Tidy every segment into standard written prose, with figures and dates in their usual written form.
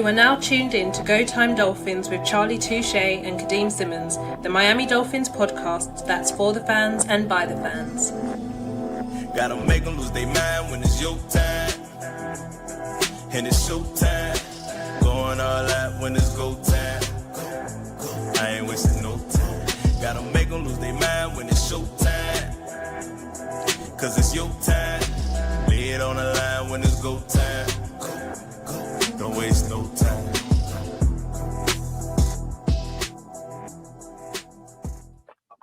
You are now tuned in to Go Time Dolphins with Charlie Touche and Kadeem Simmons, the Miami Dolphins podcast that's for the fans and by the fans. Gotta make them lose their mind when it's your time. And it's show time. Going all out when it's go time. I ain't wasting no time. Gotta make them lose their mind when it's show time. Cause it's your time. Lay it on the line when it's go time. Don't waste no time.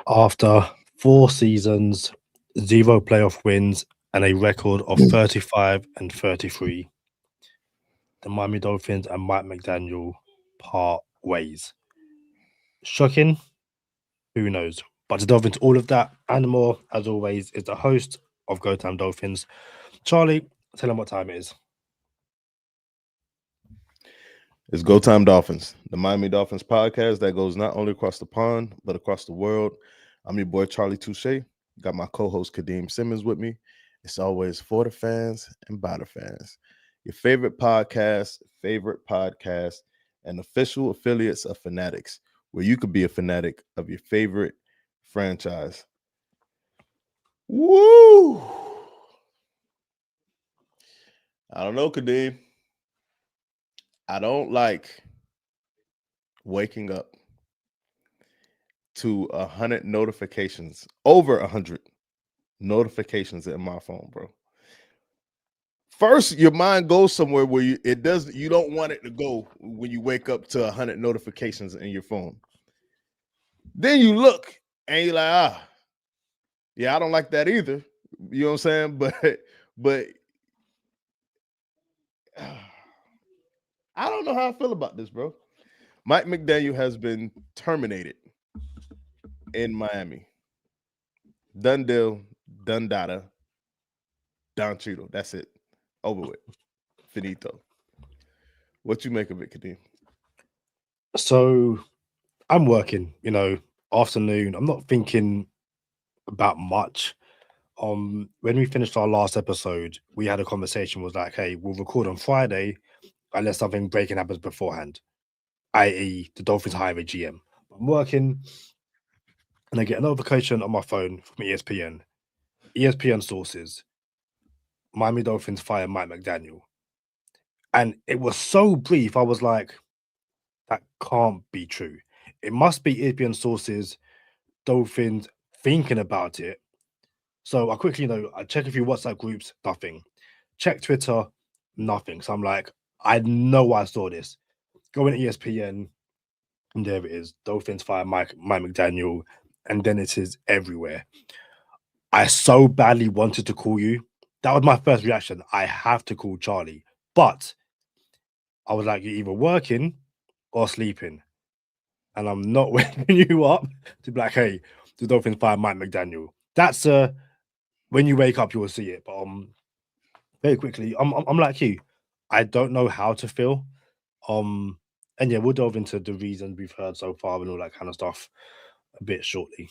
After 4 seasons, 0 playoff wins, and a record of 35-33, the Miami Dolphins and Mike McDaniel part ways. Shocking? Who knows? But to delve into all of that and more, as always, is the host of Go Time Dolphins. Charlie, tell them what time it is. It's Go Time Dolphins, the Miami Dolphins podcast that goes not only across the pond, but across the world. I'm your boy, Charlie Touche. Got my co-host, Kadeem Simmons, with me. It's always for the fans and by the fans. Your favorite podcast, and official affiliates of Fanatics, where you could be a fanatic of your favorite franchise. Woo! I don't know, Kadeem. I don't like waking up to 100 notifications, over 100 notifications in my phone, bro. First, your mind goes somewhere where you don't want it to go when you wake up to 100 notifications in your phone. Then you look and you're like, yeah, I don't like that either. You know what I'm saying? But I don't know how I feel about this, bro. Mike McDaniel has been terminated in Miami. Done deal, done data, Don Cheadle. That's it. Over with. Finito. What you make of it, Kadeem? So I'm working, afternoon. I'm not thinking about much. When we finished our last episode, we had a conversation, was like, hey, we'll record on Friday unless something breaking happens beforehand, i.e. the Dolphins hire a GM. I'm working and I get a notification on my phone from ESPN. ESPN sources, Miami Dolphins fire Mike McDaniel. And it was so brief, I was like, that can't be true. It must be ESPN sources, Dolphins thinking about it. So I quickly, I check a few WhatsApp groups, nothing. Check Twitter, nothing. So I'm like, I know I saw this. Go in ESPN, and there it is. Dolphins fire Mike McDaniel, and then it is everywhere. I so badly wanted to call you. That was my first reaction. I have to call Charlie. But I was like, you're either working or sleeping. And I'm not waking you up to be like, hey, the Dolphins fire Mike McDaniel. That's when you wake up, you will see it. But very quickly, I'm like you. I don't know how to feel. And yeah, we'll delve into the reasons we've heard so far and all that kind of stuff a bit shortly.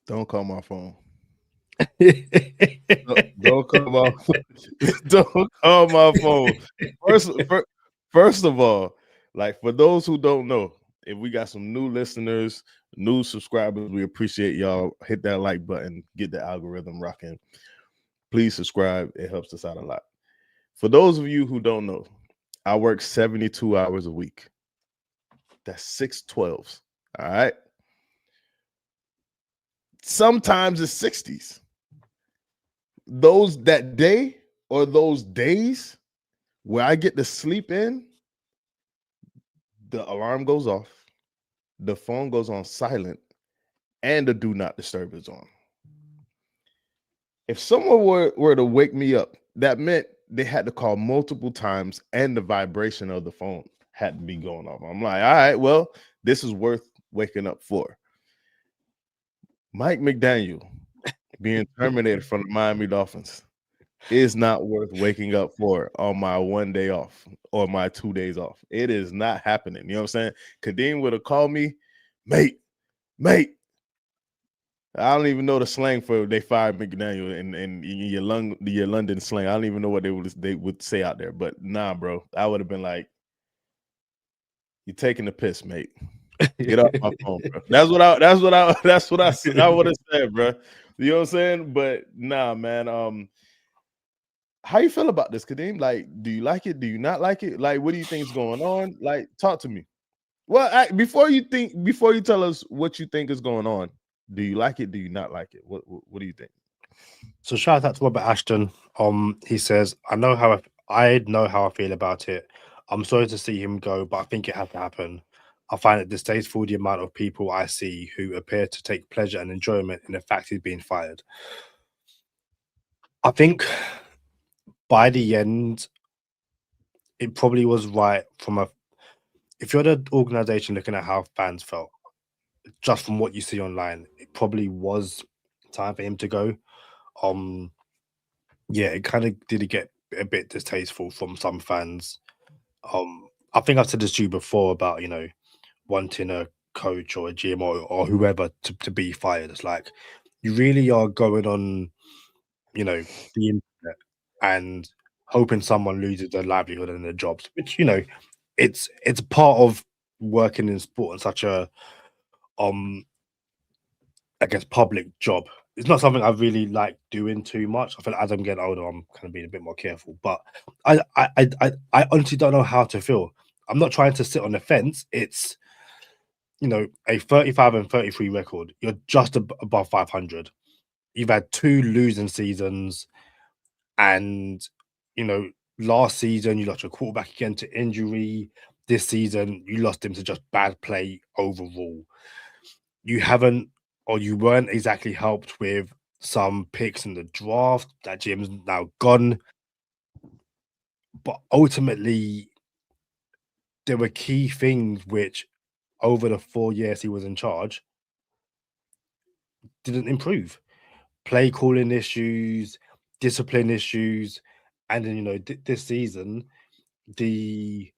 Don't call my phone. Don't call my phone. Don't call my phone. First of all, like, for those who don't know, if we got some new listeners, new subscribers, we appreciate y'all. Hit that like button, get the algorithm rocking. Please subscribe. It helps us out a lot. For those of you who don't know, I work 72 hours a week. That's 6 12s. All right. Sometimes it's 60s. That day or those days where I get to sleep in, the alarm goes off, the phone goes on silent, and the do not disturb is on. If someone were to wake me up, that meant they had to call multiple times and the vibration of the phone had to be going off. I'm like, all right, well, this is worth waking up for. Mike McDaniel being terminated from the Miami Dolphins is not worth waking up for on my 1 day off or my 2 days off. It is not happening. You know what I'm saying? Kadeem would have called me, mate, I don't even know the slang for they fired McDaniel and your London slang. I don't even know what they would say out there. But nah, bro, I would have been like, "You're taking the piss, mate. Get off my phone, bro." That's what I would have said, bro. You know what I'm saying? But nah, man. How you feel about this, Kadeem? Like, do you like it? Do you not like it? Like, what do you think is going on? Like, talk to me. Well, before you tell us what you think is going on, do you like it? Do you not like it? What do you think? So shout out to Robert Ashton. He says, I know how I feel about it. I'm sorry to see him go, but I think it had to happen. I find it distasteful the amount of people I see who appear to take pleasure and enjoyment in the fact he's being fired. I think by the end, it probably was right if you're the organization looking at how fans felt, just from what you see online, it probably was time for him to go. Yeah, it kind of did get a bit distasteful from some fans. I think I've said this to you before about wanting a coach or a GM or whoever to be fired. It's like you really are going on, the internet and hoping someone loses their livelihood and their jobs, which it's part of working in sport and such a um I guess public job. It's not something I really like doing too much. I feel like as I'm getting older, I'm kind of being a bit more careful. But I honestly don't know how to feel. I'm not trying to sit on the fence. It's a 35 and 33 record. You're just above 500. You've had 2 losing seasons, and last season you lost your quarterback again to injury. This season you lost him to just bad play overall. You haven't, or you weren't exactly helped with some picks in the draft. That GM's now gone. But ultimately, there were key things which, over the 4 years he was in charge, didn't improve. Play calling issues, discipline issues, and then this season, I'm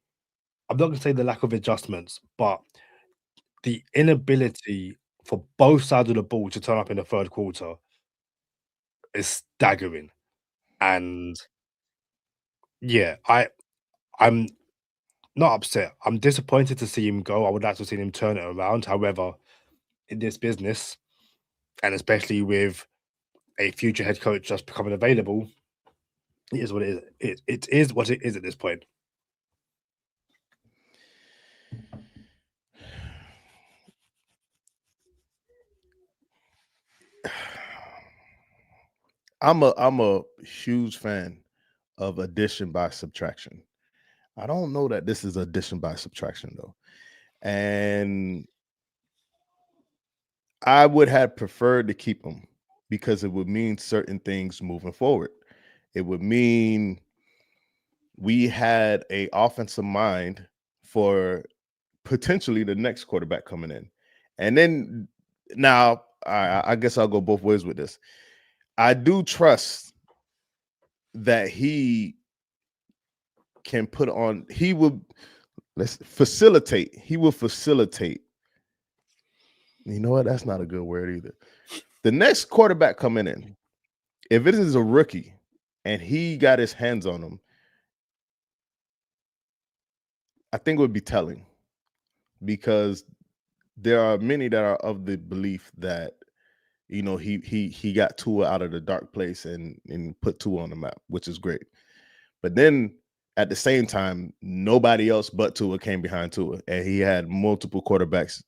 not going to say the lack of adjustments, but the inability for both sides of the ball to turn up in the third quarter is staggering. And yeah, I'm not upset. I'm disappointed to see him go. I would like to see him turn it around. However, in this business, and especially with a future head coach just becoming available, it is what it is. It is what it is at this point. I'm a huge fan of addition by subtraction. I don't know that this is addition by subtraction though. And I would have preferred to keep him because it would mean certain things moving forward. It would mean we had a offensive mind for potentially the next quarterback coming in. And then now I guess I'll go both ways with this. I do trust that he can put on, he will facilitate. He will facilitate. You know what? That's not a good word either. The next quarterback coming in, if it is a rookie and he got his hands on him, I think it would be telling, because there are many that are of the belief that he got Tua out of the dark place and put Tua on the map, which is great. But then at the same time, nobody else but Tua came behind Tua, and he had multiple quarterbacks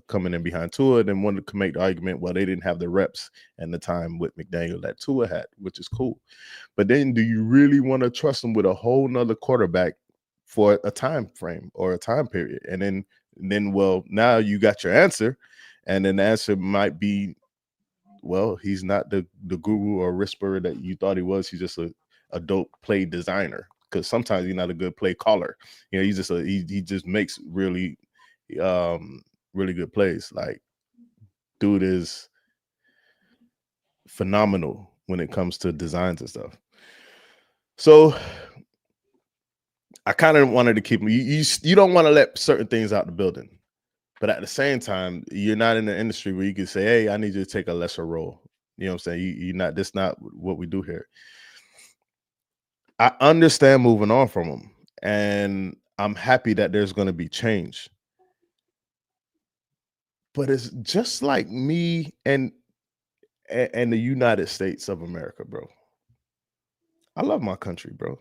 coming in behind Tua. Then one could make the argument, well, they didn't have the reps and the time with McDaniel that Tua had, which is cool. But then, do you really want to trust him with a whole nother quarterback for a time frame or a time period? And then, well, now you got your answer, and then the answer might be, well, he's not the guru or whisperer that you thought he was. He's just a dope play designer. Because sometimes he's not a good play caller. He's just he just makes really really good plays. Like, dude is phenomenal when it comes to designs and stuff. So I kind of wanted to keep him. You don't want to let certain things out the building. But at the same time, you're not in an industry where you can say, "Hey, I need you to take a lesser role." You know what I'm saying? You're not. That's not what we do here. I understand moving on from him, and I'm happy that there's going to be change. But it's just like me and the United States of America, bro. I love my country, bro.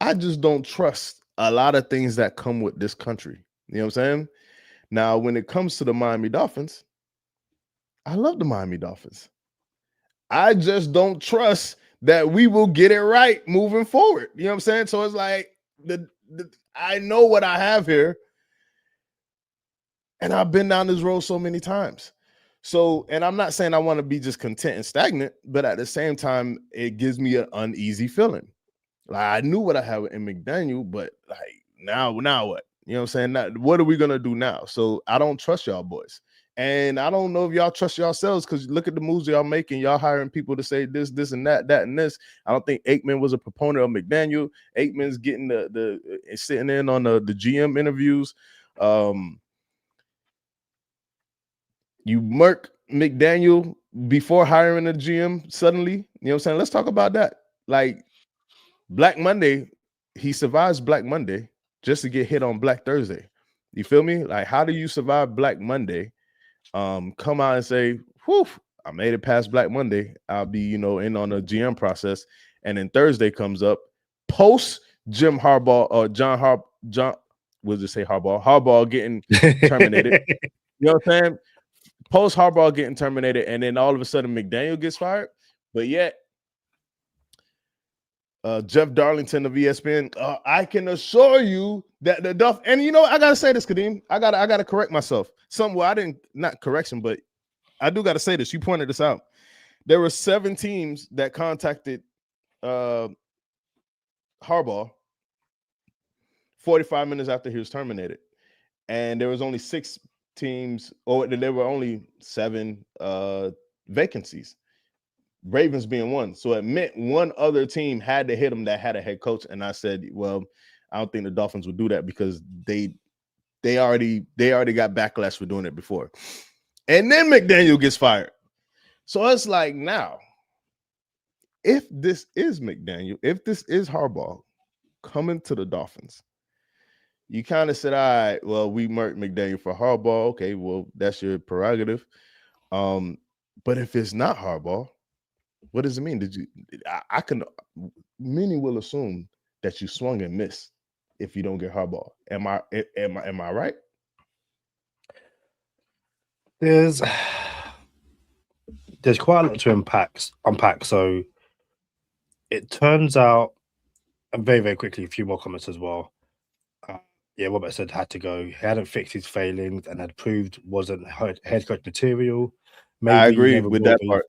I just don't trust a lot of things that come with this country. You know what I'm saying? Now, when it comes to the Miami Dolphins, I love the Miami Dolphins. I just don't trust that we will get it right moving forward. You know what I'm saying? So it's like I know what I have here, and I've been down this road so many times. So, and I'm not saying I want to be just content and stagnant, but at the same time, it gives me an uneasy feeling. Like I knew what I had in McDaniel, but like now what? You know what I'm saying? Now, what are we gonna do now? So I don't trust y'all boys. And I don't know if y'all trust yourselves because look at the moves y'all making. Y'all hiring people to say this, and that, and this. I don't think Aikman was a proponent of McDaniel. Aikman's getting the sitting in on the GM interviews. You murk McDaniel before hiring a GM suddenly. You know what I'm saying? Let's talk about that. Like Black Monday, he survives Black Monday just to get hit on Black Thursday. You feel me? Like, how do you survive Black Monday? Come out and say, whew, I made it past Black Monday. I'll be, in on the GM process. And then Thursday comes up, post Jim Harbaugh or John, we'll just say Harbaugh getting terminated. You know what I'm saying? Post Harbaugh getting terminated, and then all of a sudden McDaniel gets fired. But yet, Jeff Darlington of ESPN, I can assure you that the Duff, and I gotta say this, Kadeem. I gotta correct myself. I didn't, not correction, but I do gotta say this. You pointed this out. There were 7 teams that contacted Harbaugh 45 minutes after he was terminated, and there was only 6 teams, or there were only 7 vacancies. Ravens being one. So it meant one other team had to hit him that had a head coach. And I said, well, I don't think the Dolphins would do that because they already got backlash for doing it before. And then McDaniel gets fired. So it's like, now, if this is McDaniel, if this is Harbaugh coming to the Dolphins, you kind of said, all right, well, we murked McDaniel for Harbaugh. Okay, well, that's your prerogative. But if it's not Harbaugh, what does it mean? Many will assume that you swung and missed if you don't get Harbaugh. Am I right? There's quite a lot to unpack. So it turns out, and very, very quickly, a few more comments as well. Robert said had to go. He hadn't fixed his failings and had proved wasn't head coach material. Maybe I agree with that part.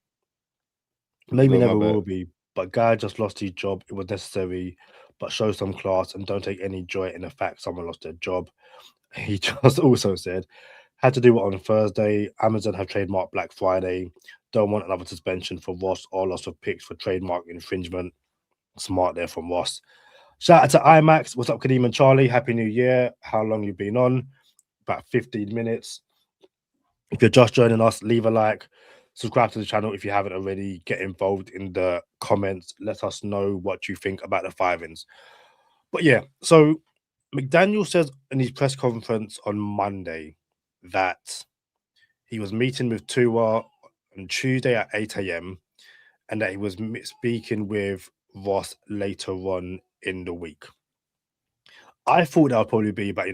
Maybe never will be, but Guy just lost his job. It was necessary, but show some class and don't take any joy in the fact someone lost their job. He just also said, had to do it on Thursday. Amazon have trademarked Black Friday. Don't want another suspension for Ross or loss of picks for trademark infringement. Smart there from Ross. Shout out to IMAX. What's up, Kadeem and Charlie? Happy New Year. How long you been on? About 15 minutes. If you're just joining us, leave a like. Subscribe to the channel if you haven't already. Get involved in the comments. Let us know what you think about the firings. But yeah, so McDaniel says in his press conference on Monday that he was meeting with Tua on Tuesday at 8 a.m. and that he was speaking with Ross later on in the week. I thought that would probably be about,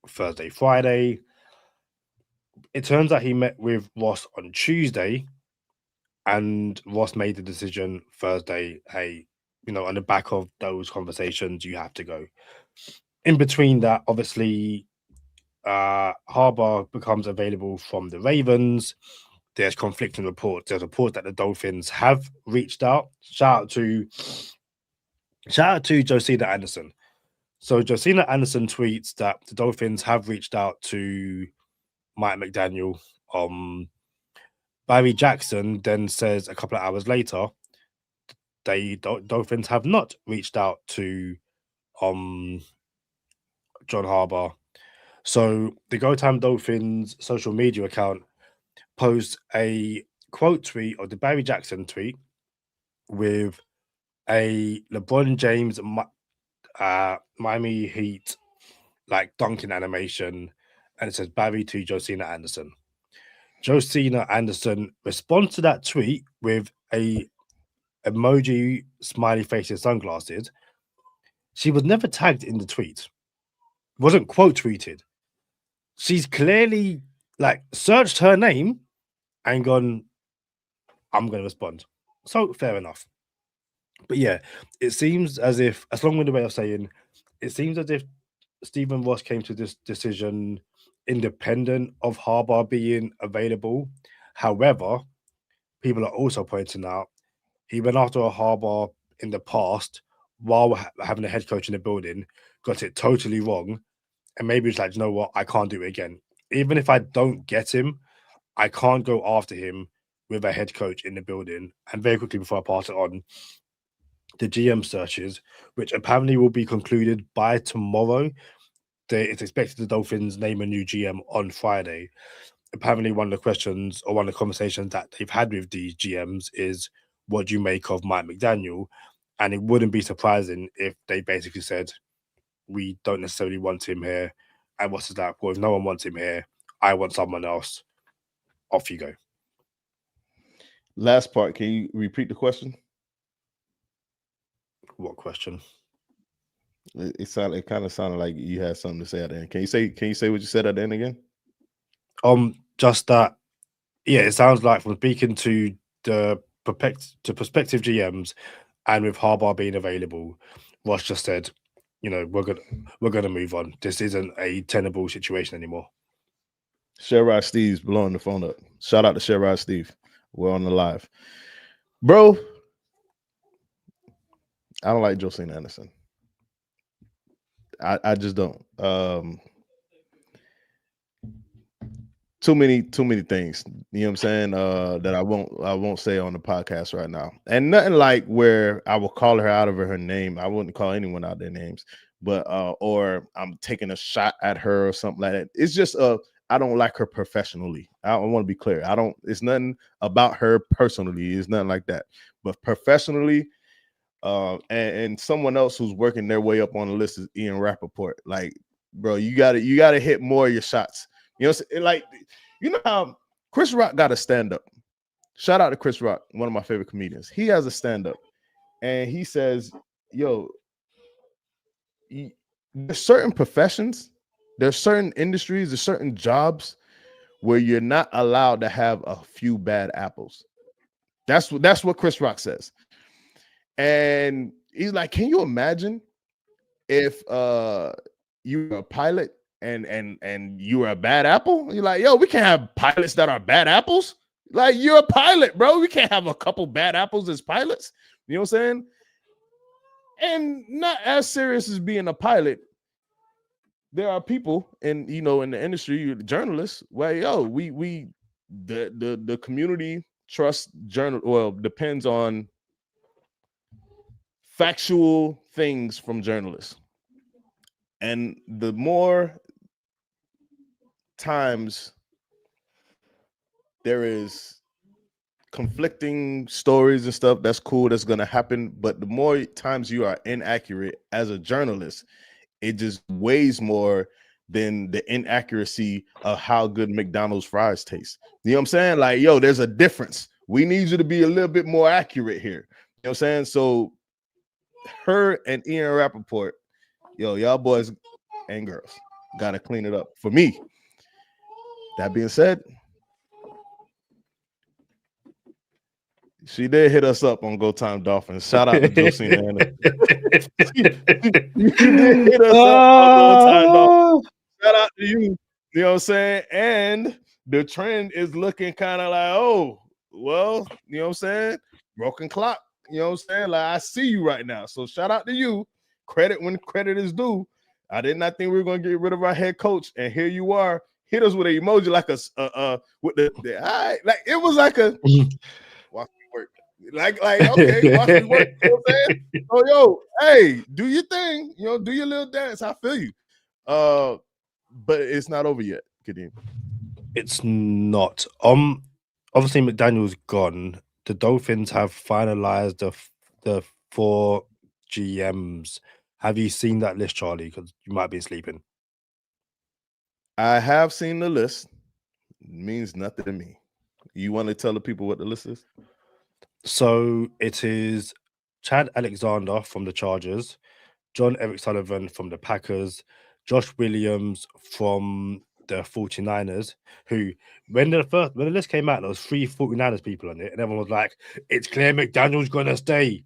Thursday, Friday. It turns out he met with Ross on Tuesday, and Ross made the decision Thursday, hey, on the back of those conversations, you have to go. In between that, obviously, Harbaugh becomes available from the Ravens. There's conflicting reports. There's reports that the Dolphins have reached out. Shout out to Josina Anderson. So Josina Anderson tweets that the Dolphins have reached out to Mike McDaniel. Barry Jackson then says a couple of hours later, Dolphins have not reached out to John Harbaugh. So the Go Time Dolphins social media account posts a quote tweet of the Barry Jackson tweet with a LeBron James Miami Heat like dunking animation, and it says Barry to Josina Anderson. Josina Anderson responds to that tweet with a emoji smiley face and sunglasses. She was never tagged in the tweet, wasn't quote tweeted. She's clearly like searched her name and gone, I'm going to respond. So fair enough. But yeah, it seems as if, as long with the way of saying, it seems as if Stephen Ross came to this decision independent of Harbaugh being available. However, people are also pointing out he went after a Harbaugh in the past while having a head coach in the building, got it totally wrong, and maybe it's like, you know what, I can't do it again. Even if I don't get him, I can't go after him with a head coach in the building. And very quickly before I pass it on, the GM searches, which apparently will be concluded by tomorrow. It's expected the Dolphins name a new GM on Friday. Apparently, one of the questions or one of the conversations that they've had with these GMs is, what do you make of Mike McDaniel? And it wouldn't be surprising if they basically said, we don't necessarily want him here. And what's it like? Well, if no one wants him here, I want someone else. Off you go. Last part, can you repeat the question? What question? It kind of sounded like you had something to say at the end. Can you say what you said at the end again? Just that, yeah, it sounds like from speaking to the prospective GMs and with Harbaugh being available, Ross just said, you know, we're gonna move on. This isn't a tenable situation anymore. Sherrod Steve's blowing the phone up. Shout out to Sherrod Steve. We're on the live. Bro, I don't like Josina Anderson. I just don't. Too many things. You know what I'm saying? That I won't say on the podcast right now. And nothing like where I will call her out of her name. I wouldn't call anyone out their names, but or I'm taking a shot at her or something like that. It's just I don't like her professionally. I want to be clear. It's nothing about her personally. It's nothing like that. But professionally, and someone else who's working their way up on the list is Ian Rappaport. Like, bro, you gotta hit more of your shots. You know, like, you know how Chris Rock got a stand-up. Shout out to Chris Rock, one of my favorite comedians. He has a stand-up, and he says, yo, there's certain professions, there's certain industries, there's certain jobs where you're not allowed to have a few bad apples. That's what Chris Rock says. And he's like, can you imagine if you were a pilot and you were a bad apple? You're like, yo, we can't have pilots that are bad apples. Like, you're a pilot, bro. We can't have a couple bad apples as pilots. You know what I'm saying? And not as serious as being a pilot, there are people in the industry, journalists, where the community trusts depends on factual things from journalists. And the more times there is conflicting stories and stuff, that's cool, that's going to happen. But the more times you are inaccurate as a journalist, it just weighs more than the inaccuracy of how good McDonald's fries taste. You know what I'm saying? Like, yo, there's a difference. We need you to be a little bit more accurate here. You know what I'm saying? So her and Ian Rappaport, yo, y'all boys and girls gotta clean it up for me. That being said, she did hit us up on Go Time Dolphins. Shout out to Josina Anderson. You did hit us up on Go Time Dolphins. Shout out to you. You know what I'm saying? And the trend is looking kind of like, oh, well, you know what I'm saying? Broken clock. You know what I'm saying? Like, I see you right now. So shout out to you. Credit when credit is due. I did not think we were going to get rid of our head coach, and here you are. Hit us with an emoji like a with the eye. Like, it was like a watch me work. Like okay, watch me work. You know what I'm saying? So yo, hey, do your thing. You know, do your little dance. I feel you. but it's not over yet, Kadeem. It's not. Obviously McDaniel's gone. The Dolphins have finalized the 4 GMs. Have you seen that list, Charlie? Because you might be sleeping. I have seen the list. It means nothing to me. You want to tell the people what the list is? So it is Chad Alexander from the Chargers, John Eric Sullivan from the Packers, Josh Williams from the 49ers, who when the list came out, there was 3 49ers people on it, and everyone was like, it's clear McDaniel's gonna stay.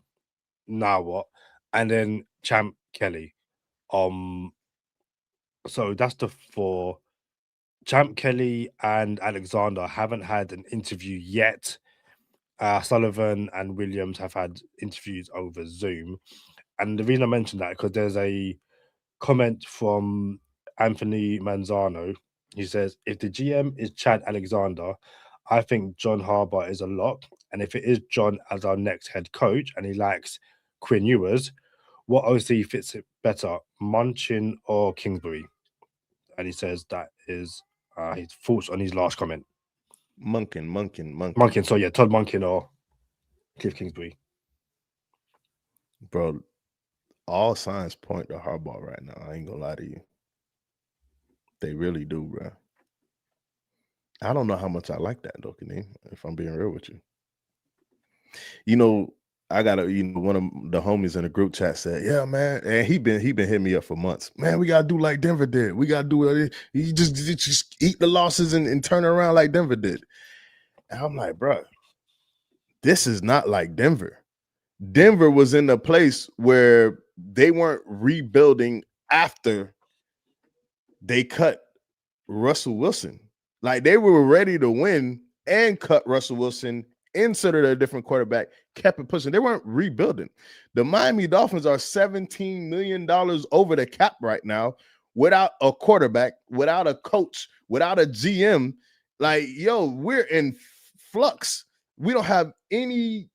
Now what? And then Champ Kelly. So that's the 4. Champ Kelly and Alexander haven't had an interview yet. Sullivan and Williams have had interviews over Zoom. And the reason I mentioned that because there's a comment from Anthony Manzano. He says, if the GM is Chad Alexander, I think John Harbaugh is a lock. And if it is John as our next head coach and he likes Quinn Ewers, what OC fits it better, Munchin or Kingsbury? And he says that is his thoughts on his last comment. Monken. So yeah, Todd Monken or Cliff Kingsbury. Bro, all signs point to Harbaugh right now. I ain't gonna lie to you. They really do, bro. I don't know how much I like that, though, Kadeem, if I'm being real with you. You know, I got one of the homies in the group chat said, yeah, man, and he been hitting me up for months. Man, we gotta do like Denver did. We gotta do it. You just eat the losses and turn around like Denver did. And I'm like, bro, this is not like Denver. Denver was in a place where they weren't rebuilding after they cut Russell Wilson. Like they were ready to win and cut Russell Wilson, inserted a different quarterback, kept it pushing. They weren't rebuilding. The Miami Dolphins are $17 million over the cap right now without a quarterback, without a coach, without a GM. Like, yo, we're in flux. We don't have any.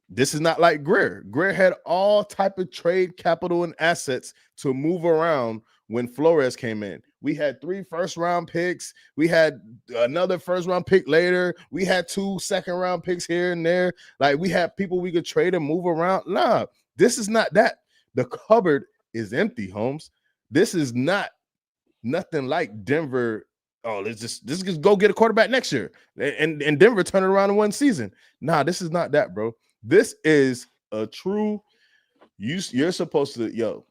This is not like Greer. Greer had all type of trade capital and assets to move around when Flores came in. We had 3 first-round picks. We had another first-round pick later. We had 2 second-round picks here and there. Like, we had people we could trade and move around. Nah, this is not that. The cupboard is empty, Holmes. This is not nothing like Denver. Oh, let's just go get a quarterback next year. And Denver turn it around in one season. Nah, this is not that, bro. This is a true, you're supposed to,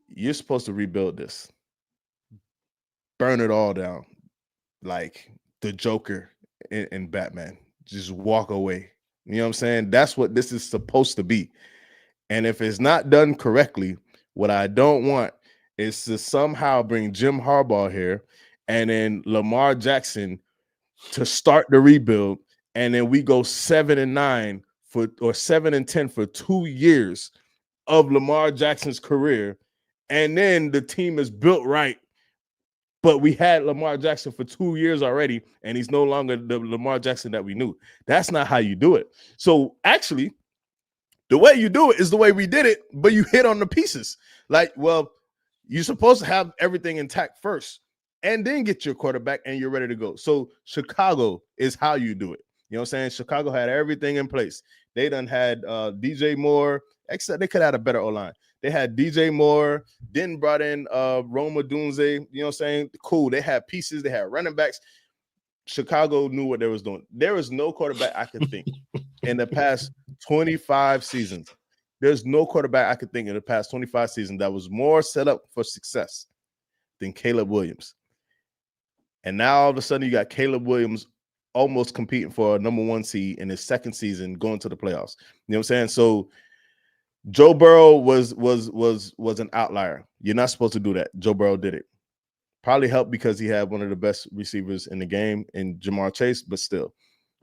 you're supposed to rebuild this. Burn it all down. Like the Joker in Batman. Just walk away. You know what I'm saying? That's what this is supposed to be. And if it's not done correctly, what I don't want is to somehow bring Jim Harbaugh here and then Lamar Jackson to start the rebuild. And then we go 7-9 or 7-10 for 2 years of Lamar Jackson's career. And then the team is built right. But we had Lamar Jackson for 2 years already, and he's no longer the Lamar Jackson that we knew. That's not how you do it. So actually, the way you do it is the way we did it, but you hit on the pieces. Like, well, you're supposed to have everything intact first and then get your quarterback and you're ready to go. So Chicago is how you do it. You know what I'm saying? Chicago had everything in place. They done had DJ Moore, except they could have had a better O-line. They had DJ Moore, then brought in Roma Dunze. You know what I'm saying? Cool. They had pieces. They had running backs. Chicago knew what they was doing. There is no quarterback I could think in the past 25 seasons. There's no quarterback I could think in the past 25 seasons that was more set up for success than Caleb Williams. And now all of a sudden you got Caleb Williams almost competing for a number 1 seed in his second season going to the playoffs. You know what I'm saying? So Joe Burrow was an outlier. You're not supposed to do that. Joe Burrow did it. Probably helped because he had one of the best receivers in the game in Jamar Chase, but still.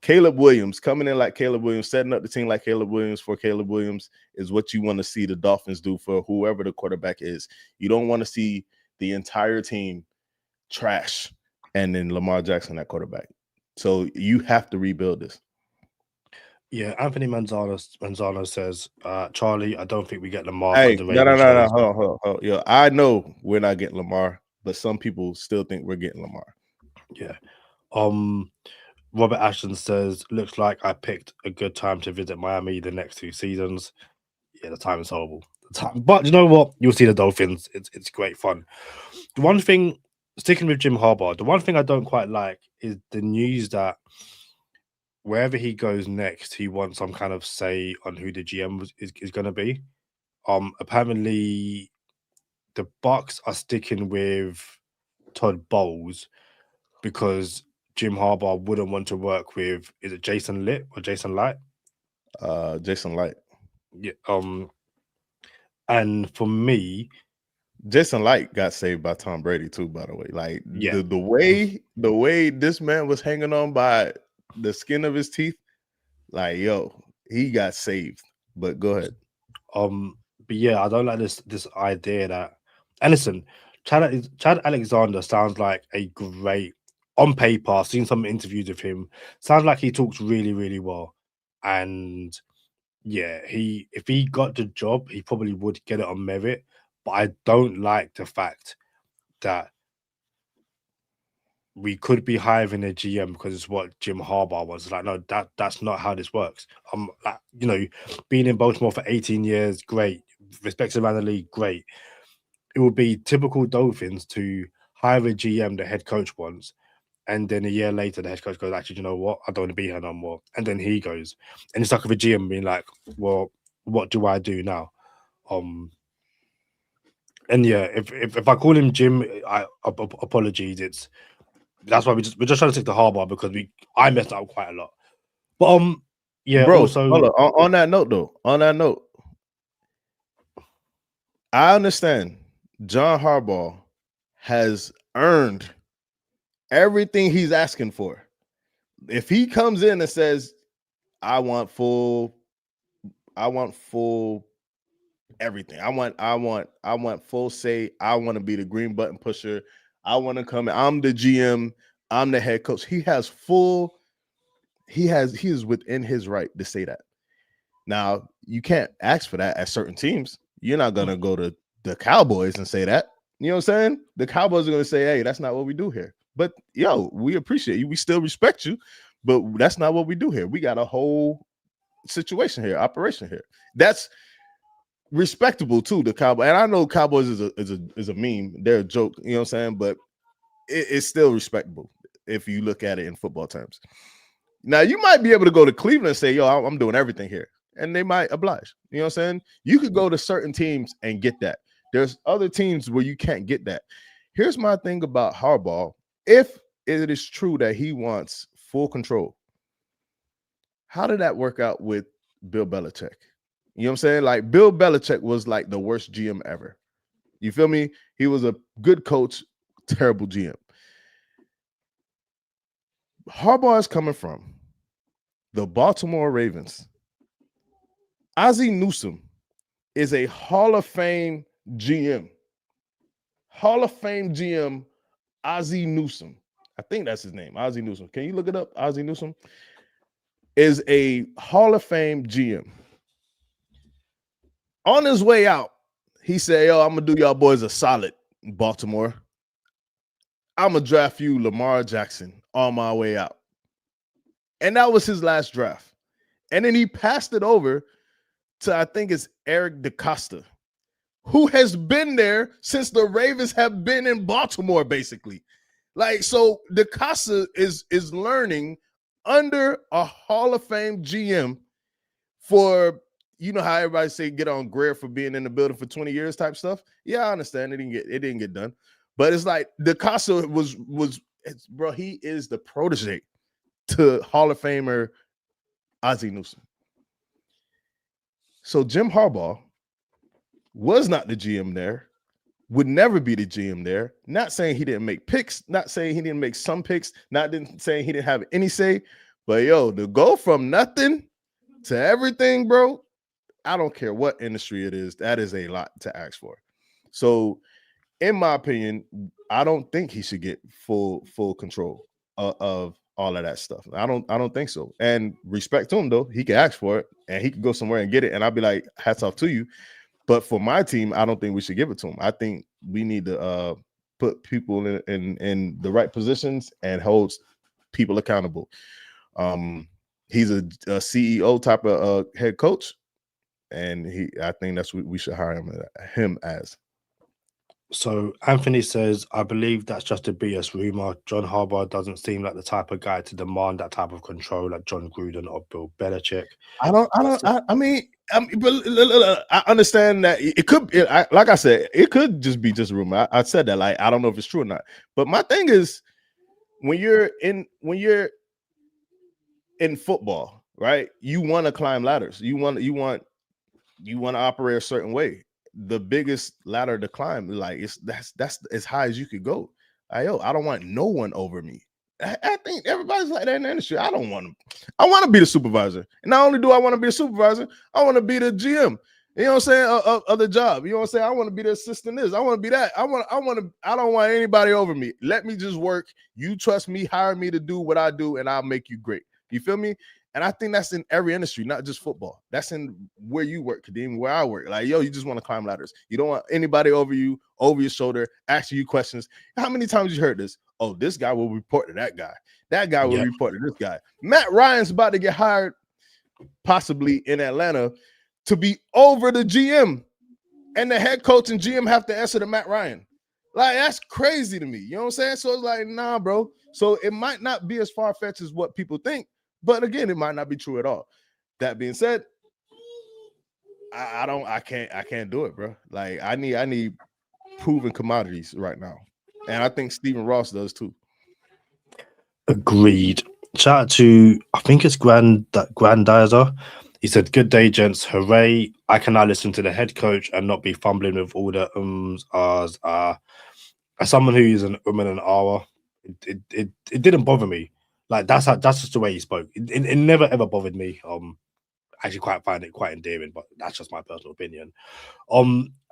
Caleb Williams, coming in like Caleb Williams, setting up the team like Caleb Williams for Caleb Williams is what you want to see the Dolphins do for whoever the quarterback is. You don't want to see the entire team trash and then Lamar Jackson at quarterback. So you have to rebuild this. Yeah, Anthony Manzano says, Charlie, I don't think we get Lamar Hey, because the no, no, Ravens no, no. chose. Hold on. Yo, I know we're not getting Lamar, but some people still think we're getting Lamar. Yeah. Robert Ashton says, looks like I picked a good time to visit Miami the next 2 seasons. Yeah, the time is horrible. But you know what? You'll see the Dolphins. It's great fun. The one thing, sticking with Jim Harbaugh, the one thing I don't quite like is the news that wherever he goes next, he wants some kind of say on who the GM is going to be. Apparently, the Bucks are sticking with Todd Bowles because Jim Harbaugh wouldn't want to work with, is it Jason Litt or Jason Light? Jason Light. Yeah. And for me, Jason Light got saved by Tom Brady too, by the way. Like yeah, the way this man was hanging on by the skin of his teeth, like yo, he got saved. But go ahead. but yeah, I don't like this idea that. And listen, Chad Alexander sounds like a great on paper. I've seen some interviews with him. Sounds like he talks really, really well. And yeah, if he got the job, he probably would get it on merit. But I don't like the fact that we could be hiring a GM because it's what Jim Harbaugh wants. Like, no, that's not how this works. Like, you know, being in Baltimore for 18 years, great. Respected around the league, great. It would be typical Dolphins to hire a GM the head coach wants, and then a year later the head coach goes, actually, you know what? I don't want to be here no more. And then he goes. And it's like with a GM being like, well, what do I do now? And yeah, if I call him Jim, apologies. That's why we're just trying to stick to Harbaugh because I messed up quite a lot. But yeah, Bro, also hold on that note though. On that note, I understand John Harbaugh has earned everything he's asking for. If he comes in and says, I want full everything. I want full say. I want to be the green button pusher. I want to come in. I'm the GM. I'm the head coach. He is within his right to say that. Now, you can't ask for that at certain teams. You're not gonna go to the Cowboys and say that. You know what I'm saying? The Cowboys are gonna say, hey, that's not what we do here. But yo, we appreciate you. We still respect you, but that's not what we do here. We got a whole situation here, operation here. That's respectable too. The Cowboys, and I know Cowboys is a meme. They're a joke. You know what I'm saying? But it's still respectable if you look at it in football terms. Now you might be able to go to Cleveland and say, "Yo, I'm doing everything here," and they might oblige. You know what I'm saying? You could go to certain teams and get that. There's other teams where you can't get that. Here's my thing about Harbaugh. If it is true that he wants full control, how did that work out with Bill Belichick? You know what I'm saying? Like Bill Belichick was like the worst GM ever. You feel me? He was a good coach, terrible GM. Harbaugh is coming from the Baltimore Ravens. Ozzie Newsome is a Hall of Fame GM. Hall of Fame GM, Ozzie Newsome. I think that's his name, Ozzie Newsome. Can you look it up? Ozzie Newsome is a Hall of Fame GM. On his way out, he said, yo, I'm going to do y'all boys a solid in Baltimore. I'm going to draft you Lamar Jackson on my way out. And that was his last draft. And then he passed it over to, I think it's Eric DeCosta, who has been there since the Ravens have been in Baltimore, basically. Like, so DeCosta is learning under a Hall of Fame GM for, you know how everybody say get on Greer for being in the building for 20 years type stuff. Yeah, I understand. It didn't get done. But it's like DeCosta was bro, he is the protege to Hall of Famer Ozzie Newsome. So Jim Harbaugh was not the GM there, would never be the GM there. Not saying he didn't make picks, not saying he didn't make some picks, not saying he didn't have any say. But yo, to go from nothing to everything, bro, I don't care what industry it is, that is a lot to ask for. So, in my opinion, I don't think he should get full control of all of that stuff. I don't think so. And respect to him though, he can ask for it and he can go somewhere and get it. And I'll be like, hats off to you. But for my team, I don't think we should give it to him. I think we need to put people in the right positions and hold people accountable. He's a CEO type of head coach, and I think that's what we should hire him as. So Anthony says, I believe that's just a BS rumor. John Harbaugh doesn't seem like the type of guy to demand that type of control like John Gruden or Bill Belichick. I mean, but I understand that it could, like I said, it could just be just a rumor. I said that, like, I don't know if it's true or not. But my thing is, when you're in football, right? You want to climb ladders. You want to operate a certain way. The biggest ladder to climb, like that's as high as you could go. I don't want no one over me. I think everybody's like that in the industry. I don't want to. I want to be the supervisor. And not only do I want to be a supervisor, I want to be the GM. You know what I'm saying? Of the job. You know what I'm saying? I want to be the assistant. I want to be that. I don't want anybody over me. Let me just work. You trust me, hire me to do what I do, and I'll make you great. You feel me? And I think that's in every industry, not just football. That's in where you work, Kadeem, where I work. Like, yo, you just want to climb ladders. You don't want anybody over you, over your shoulder, asking you questions. How many times you heard this? Oh, this guy will report to that guy. That guy will report to this guy. Matt Ryan's about to get hired, possibly in Atlanta, to be over the GM. And the head coach and GM have to answer to Matt Ryan. Like, that's crazy to me. You know what I'm saying? So it's like, nah, bro. So it might not be as far-fetched as what people think. But again, it might not be true at all. That being said, I can't do it, bro. Like, I need proven commodities right now. And I think Stephen Ross does too. Agreed. Shout out to, I think it's Grandizer. He said, good day, gents. Hooray. I can now listen to the head coach and not be fumbling with all the as someone who is an and an hour, it didn't bother me. Like, that's just the way he spoke. It never ever bothered me. Actually find it quite endearing, but that's just my personal opinion.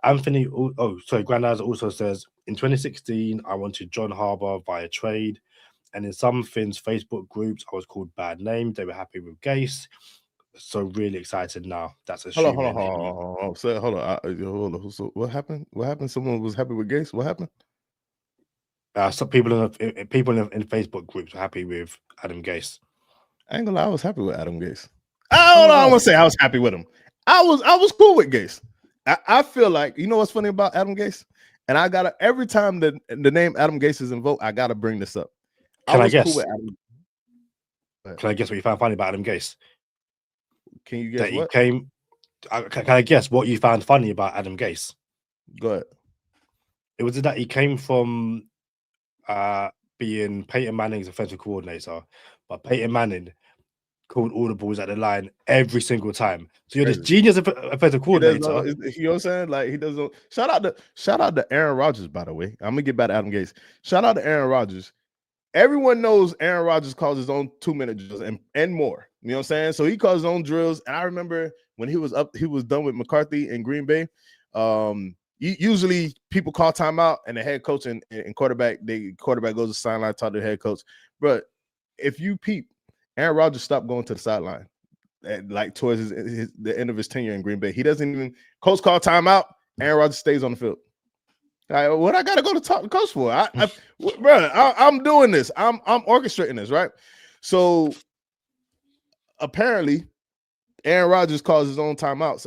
Anthony, Grandizer also says, in 2016, I wanted John Harbaugh via trade, and in some Finns Facebook groups, I was called bad name. They were happy with Gase, so really excited now. That's assuming. Hold on. So what happened? Someone was happy with Gase. What happened? Some people in Facebook groups were happy with Adam Gase. I ain't gonna lie, I was happy with Adam Gase. I don't want to say I was happy with him. I was cool with Gase. I feel like, you know what's funny about Adam Gase? And I gotta, every time the name Adam Gase is invoked, I gotta bring this up. Can I guess? Cool with Adam. Can I guess what you found funny about Adam Gase? Can you guess what? Can I guess what you found funny about Adam Gase? Go ahead. It was that he came from being Peyton Manning's offensive coordinator, but Peyton Manning called all the balls at the line every single time. So you're this genius offensive coordinator. You know what I'm saying? Like, he doesn't. Shout out to Aaron Rodgers, by the way. I'm gonna get back to Adam Gase. Shout out to Aaron Rodgers. Everyone knows Aaron Rodgers calls his own 2-minute drills and more. You know what I'm saying? So he calls his own drills. And I remember when he was done with McCarthy in Green Bay. Usually people call timeout, and the head coach and quarterback goes to the sideline, talk to the head coach. But if you peep, Aaron Rodgers stopped going to the sideline, like towards the end of his tenure in Green Bay. He doesn't even coach call timeout. Aaron Rodgers stays on the field. Like, what I gotta go to talk to coach for? I'm doing this. I'm orchestrating this, right? So apparently, Aaron Rodgers calls his own timeouts.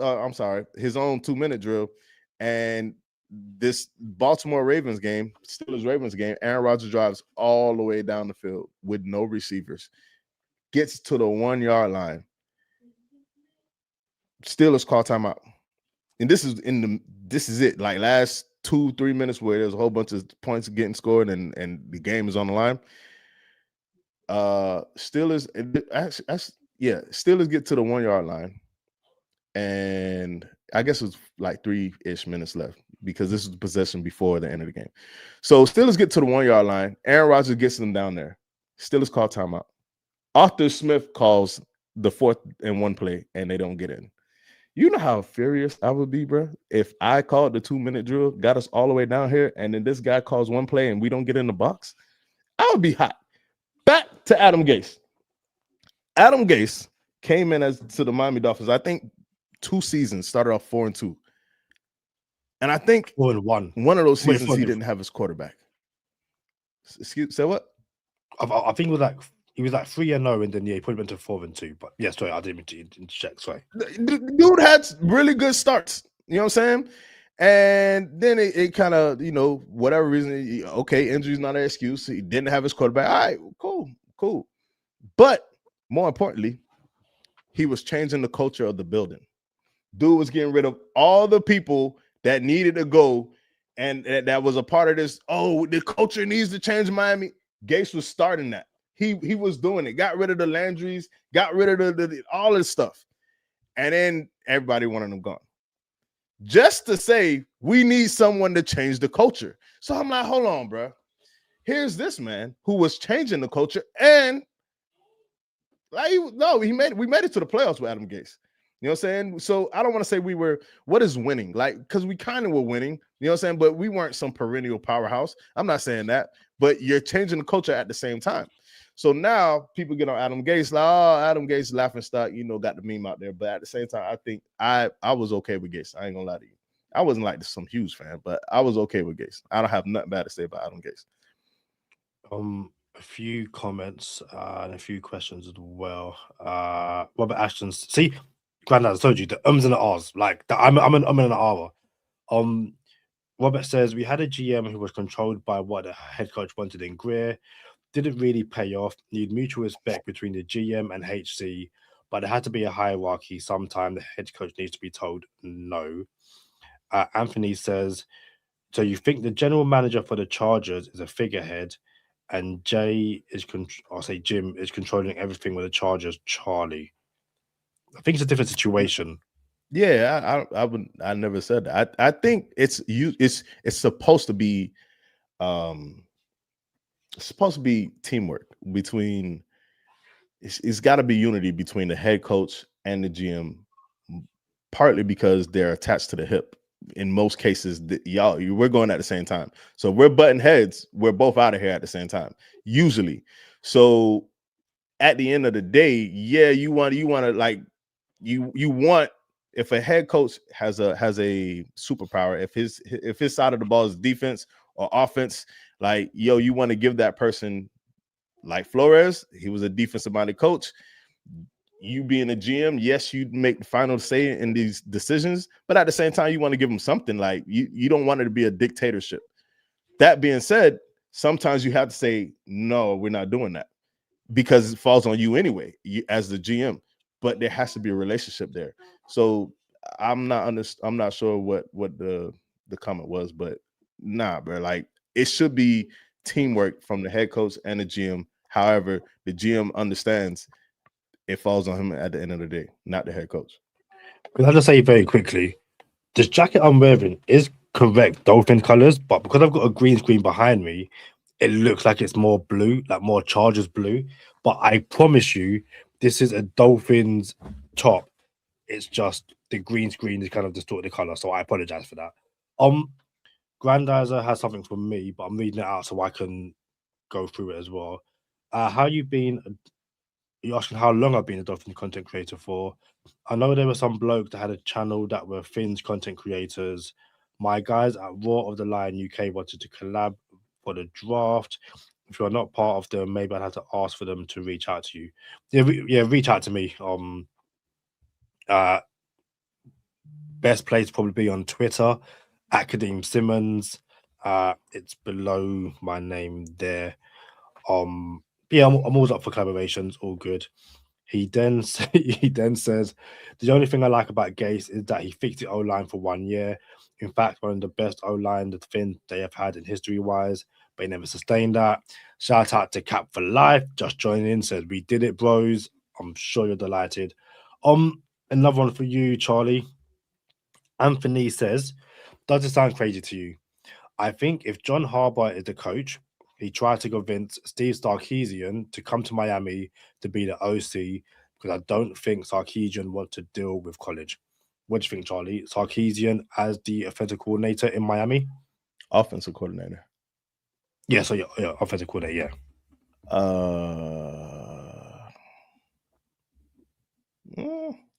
His own 2-minute drill. And this Baltimore Ravens game, Steelers-Ravens game, Aaron Rodgers drives all the way down the field with no receivers, gets to the 1-yard line. Steelers call timeout. And this is it. Like, last 2-3 minutes where there's a whole bunch of points getting scored and the game is on the line. Steelers get to the 1-yard line. And I guess it was like 3-ish minutes left because this was the possession before the end of the game. So Steelers get to the 1-yard line. Aaron Rodgers gets them down there. Steelers call timeout. Arthur Smith calls the 4th and 1 play, and they don't get in. You know how furious I would be, bro, if I called the 2-minute drill, got us all the way down here, and then this guy calls 1 play and we don't get in the box? I would be hot. back to Adam Gase. Adam Gase came in to the Miami Dolphins. I think 2 seasons, started off 4-2. And I think 4-1. one of those Wait, seasons he didn't have his quarterback. Say what? I think it was he was 3-0, and then he probably went to 4-2. But yeah, sorry, I didn't check. Sorry. The dude had really good starts. You know what I'm saying? And then it kind of, whatever reason, okay, injury's not an excuse. He didn't have his quarterback. All right, cool. But more importantly, he was changing the culture of the building. Dude was getting rid of all the people that needed to go, and that was a part of this. Oh, the culture needs to change Miami. Gase was starting that. He was doing it. Got rid of the Landrys, got rid of the all this stuff. And then everybody wanted him gone. Just to say, we need someone to change the culture. So I'm like, hold on, bro. Here's this man who was changing the culture, and we made it to the playoffs with Adam Gase. You know what I'm saying? So I don't want to say what is winning? Because we kind of were winning, you know what I'm saying? But we weren't some perennial powerhouse. I'm not saying that, but you're changing the culture at the same time. So now people get on Adam Gase, Adam Gase laughing stock, got the meme out there. But at the same time, I think I was okay with Gase. I ain't gonna lie to you. I wasn't like some huge fan, but I was okay with Gase. I don't have nothing bad to say about Adam Gase. A few comments and a few questions as well. Robert Ashton, see, Grandad, I told you the ums and the ahs, like that. I'm an and an ah. Robert says we had a GM who was controlled by what the head coach wanted in Greer. Didn't really pay off. Need mutual respect between the GM and HC, but there had to be a hierarchy. Sometime the head coach needs to be told no. Anthony says, so you think the general manager for the Chargers is a figurehead, and Jim is controlling everything with the Chargers, Charlie? I think it's a different situation. Yeah, I never said that. I think it's supposed to be teamwork between. It's got to be unity between the head coach and the GM, partly because they're attached to the hip. In most cases, we're going at the same time. So we're butting heads. We're both out of here at the same time, usually. So at the end of the day, yeah, you want to you want, if a head coach has a superpower, if his side of the ball is defense or offense, you want to give that person, like Flores, he was a defensive minded coach. You being a GM, yes, you make the final say in these decisions, but at the same time, you want to give them something. Like you don't want it to be a dictatorship. That being said, sometimes you have to say, no, we're not doing that, because it falls on you anyway, as the GM. But there has to be a relationship there. So I'm not sure what the comment was, but nah, bro. Like, it should be teamwork from the head coach and the GM. However, the GM understands it falls on him at the end of the day, not the head coach. Can I just say very quickly, this jacket I'm wearing is correct Dolphin colors, but because I've got a green screen behind me, it looks like it's more blue, like more Chargers blue. But I promise you, this is a Dolphins top. It's just the green screen is kind of distorted the color, so I apologize for that. Grandizer has something for me, but I'm reading it out so I can go through it as well. How you been? You're asking how long I've been a Dolphin content creator for. I know there were some blokes that had a channel that were Finns content creators. My guys at Raw of the Lion UK wanted to collab for the draft. If you're not part of them, maybe I'd have to ask for them to reach out to you. Yeah, reach out to me. Best place probably be on Twitter, at Kadeem Simmons. It's below my name there. Yeah, I'm always up for collaborations, all good. He then says the only thing I like about Gase is that he fixed the O-line for 1 year. In fact, one of the best O-line that Finn they have had in history-wise, but he never sustained that. Shout out to Cap for Life, just joining in, says we did it, bros. I'm sure you're delighted. Another one for you, Charlie. Anthony says, does it sound crazy to you? I think if John Harbaugh is the coach, he tried to convince Steve Sarkisian to come to Miami to be the OC, because I don't think Sarkisian wants to deal with college. What do you think, Charlie? Sarkisian as the offensive coordinator in Miami? Offensive coordinator. Yeah, so yeah, offensive coordinator, yeah.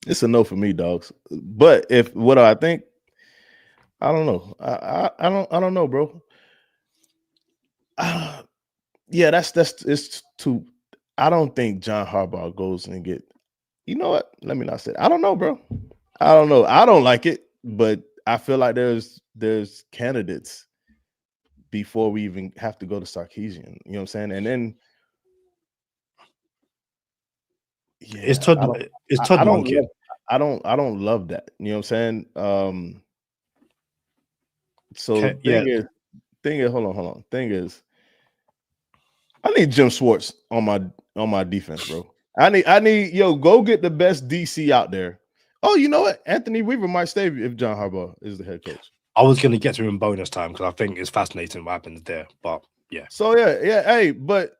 It's a no for me, dogs. But if what do I think? I don't know. I don't know, bro. Yeah, that's it's too. I don't think John Harbaugh goes and get. You know what? Let me not say it. I don't know, bro. I don't know. I don't like it, but I feel like there's candidates before we even have to go to Sarkisian. You know what I'm saying? And then yeah, It's Todd Monken. I don't love that. You know what I'm saying? So thing is, hold on. Thing is, I need Jim Schwartz on my defense, bro. I need go get the best DC out there. Oh, you know what? Anthony Weaver might stay if John Harbaugh is the head coach. I was going to get to him in bonus time because I think it's fascinating what happens there. But yeah. So yeah. Hey, but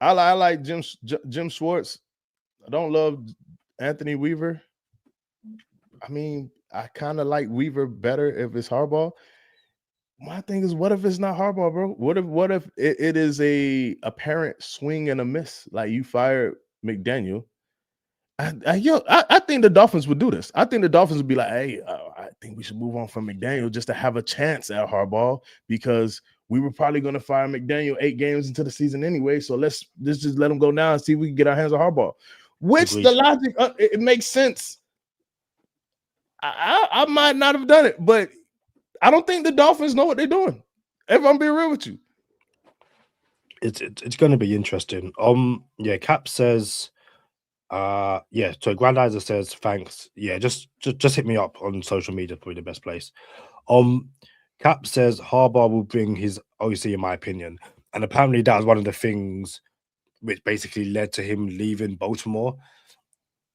I like Jim Schwartz. I don't love Anthony Weaver. I mean, I kind of like Weaver better if it's Harbaugh. My thing is, what if it's not Harbaugh, bro? What if it is a apparent swing and a miss? Like you fired McDaniel. I think the Dolphins would do this. I think the Dolphins would be like, hey, I think we should move on from McDaniel just to have a chance at Harbaugh because we were probably going to fire McDaniel 8 games into the season anyway. So let's just let him go now and see if we can get our hands on Harbaugh. Which the logic, it makes sense. I might not have done it, but I don't think the Dolphins know what they're doing. If I'm being real with you, it's going to be interesting. Cap says, so Grandizer says thanks. Yeah, just hit me up on social media, probably the best place. Cap says Harbaugh will bring his OC, in my opinion, and apparently that was one of the things which basically led to him leaving Baltimore.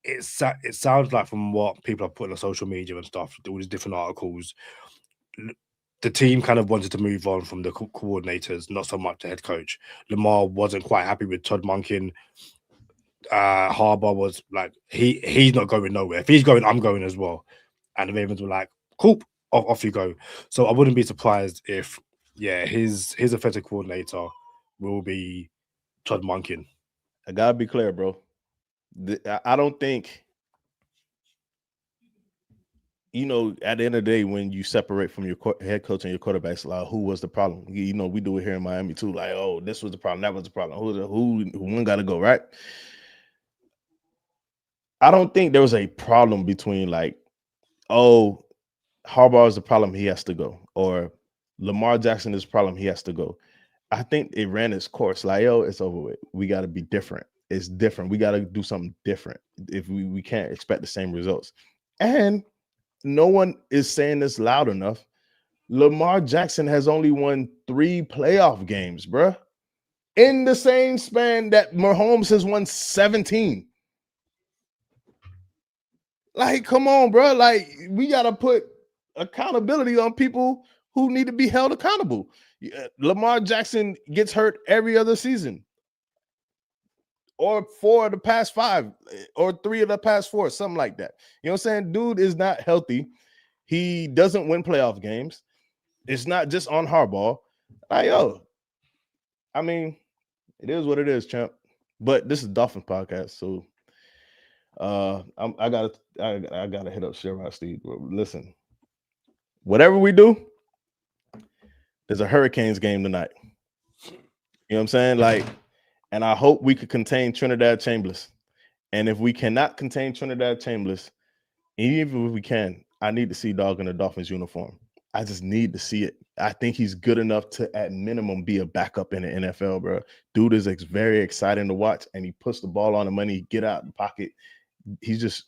It sounds like from what people are putting on social media and stuff, all these different articles, the team kind of wanted to move on from the coordinators, not so much the head coach. Lamar wasn't quite happy with Todd Monken. Harbaugh was like, he's not going nowhere. If he's going, I'm going as well. And the Ravens were like, cool, off you go. So I wouldn't be surprised if, his offensive coordinator will be Todd Monken. I gotta be clear, bro. I don't think, at the end of the day, when you separate from your head coach and your quarterbacks, like who was the problem? We do it here in Miami too. Like, oh, this was the problem, that was the problem. Who one got to go, right? I don't think there was a problem between like, oh, Harbaugh is the problem, he has to go, or Lamar Jackson is the problem, he has to go. I think it ran its course. Like, it's over with. We got to be different. It's different. We got to do something different. If we can't expect the same results. And no one is saying this loud enough. Lamar Jackson has only won 3 playoff games, bruh. In the same span that Mahomes has won 17. Like, come on, bro. Like, we got to put accountability on people who need to be held accountable. Lamar Jackson gets hurt every other season. Or 4 of the past 5, or 3 of the past 4, something like that. You know what I'm saying? Dude is not healthy. He doesn't win playoff games. It's not just on Harbaugh. Like, I mean, it is what it is, champ. But this is Dolphins podcast, so I gotta hit up Sherrod Steve. Listen, whatever we do, there's a Hurricanes game tonight. You know what I'm saying? Like, and I hope we could contain Trinidad Chambers. And if we cannot contain Trinidad Chambers, even if we can, I need to see Dog in a Dolphins uniform. I just need to see it. I think he's good enough to, at minimum, be a backup in the NFL, bro. Dude is very exciting to watch, and he puts the ball on the money, get out of the pocket. He's just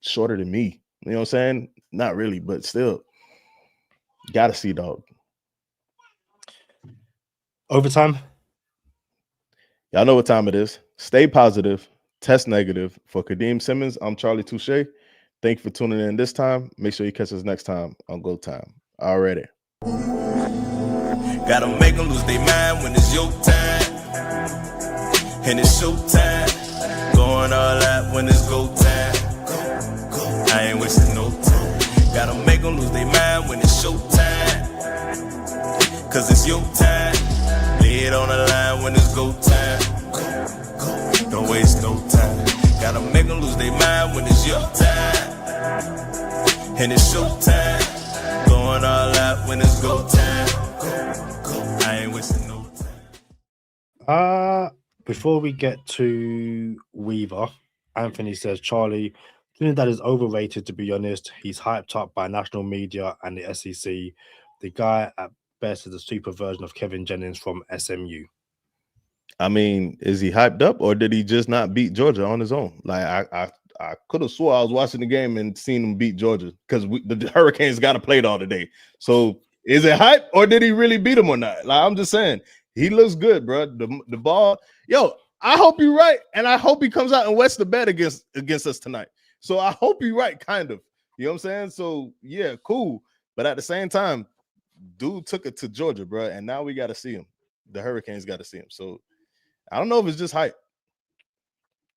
shorter than me. You know what I'm saying? Not really, but still. Got to see Dog. Overtime? Y'all know what time it is. Stay positive. Test negative. For Kadeem Simmons, I'm Charlie Touche. Thank you for tuning in this time. Make sure you catch us next time on Go Time. Already. Gotta make them lose their mind when it's your time. And it's show time. Going all out when it's go time. I ain't wasting no time. Gotta make them lose their mind when it's show time. Cause it's your time. Lay head on the line when it's go time. Don't waste no time. Gotta make them lose their mind when it's your time. And it's show time. Going all out when it's go time. I ain't wasting no time. Before we get to Weaver, Anthony says, Charlie, Trinidad is overrated, to be honest. He's hyped up by national media and the SEC. The guy at best is a super version of Kevin Jennings from SMU. I mean, is he hyped up or did he just not beat Georgia on his own? Like I could have swore I was watching the game and seen him beat Georgia because the Hurricanes got to play it all today. So is it hype or did he really beat him or not? Like, I'm just saying, he looks good, bro. The ball, yo, I hope you're right, and I hope he comes out and wets the bed against us tonight. So I hope you're right, kind of. You know what I'm saying? So yeah, cool. But at the same time, dude took it to Georgia, bro, and now we got to see him. The Hurricanes got to see him. So I don't know if it's just hype.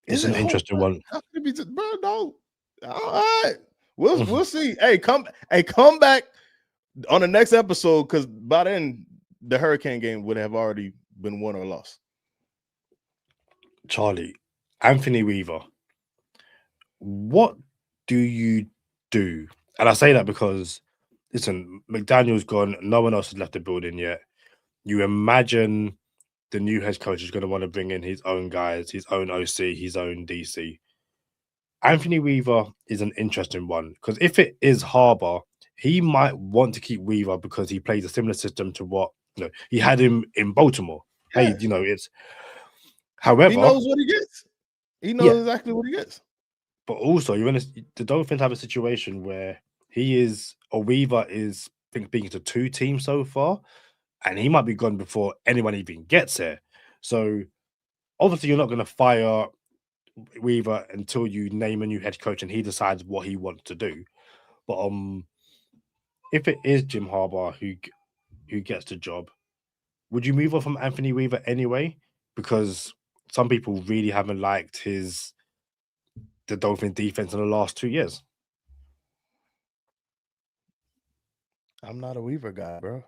It's an interesting one. How could it be just, bro? No. All right. We'll see. Hey, come back on the next episode, because by then the Hurricane game would have already been won or lost. Charlie, Anthony Weaver, what do you do? And I say that because, listen, McDaniel's gone. No one else has left the building yet. You imagine the new head coach is going to want to bring in his own guys, his own OC, his own DC. Anthony Weaver is an interesting one because if it is Harbaugh, he might want to keep Weaver because he plays a similar system to what he had him in Baltimore. Yeah. Hey, it's. However, he knows what he gets. He knows exactly what he gets. But also, the Dolphins have a situation where Weaver is speaking to two teams so far, and he might be gone before anyone even gets there. So obviously, you're not going to fire Weaver until you name a new head coach and he decides what he wants to do. But if it is Jim Harbaugh who gets the job, would you move on from Anthony Weaver anyway? Because some people really haven't liked the Dolphins defense in the last 2 years. I'm not a Weaver guy, bro.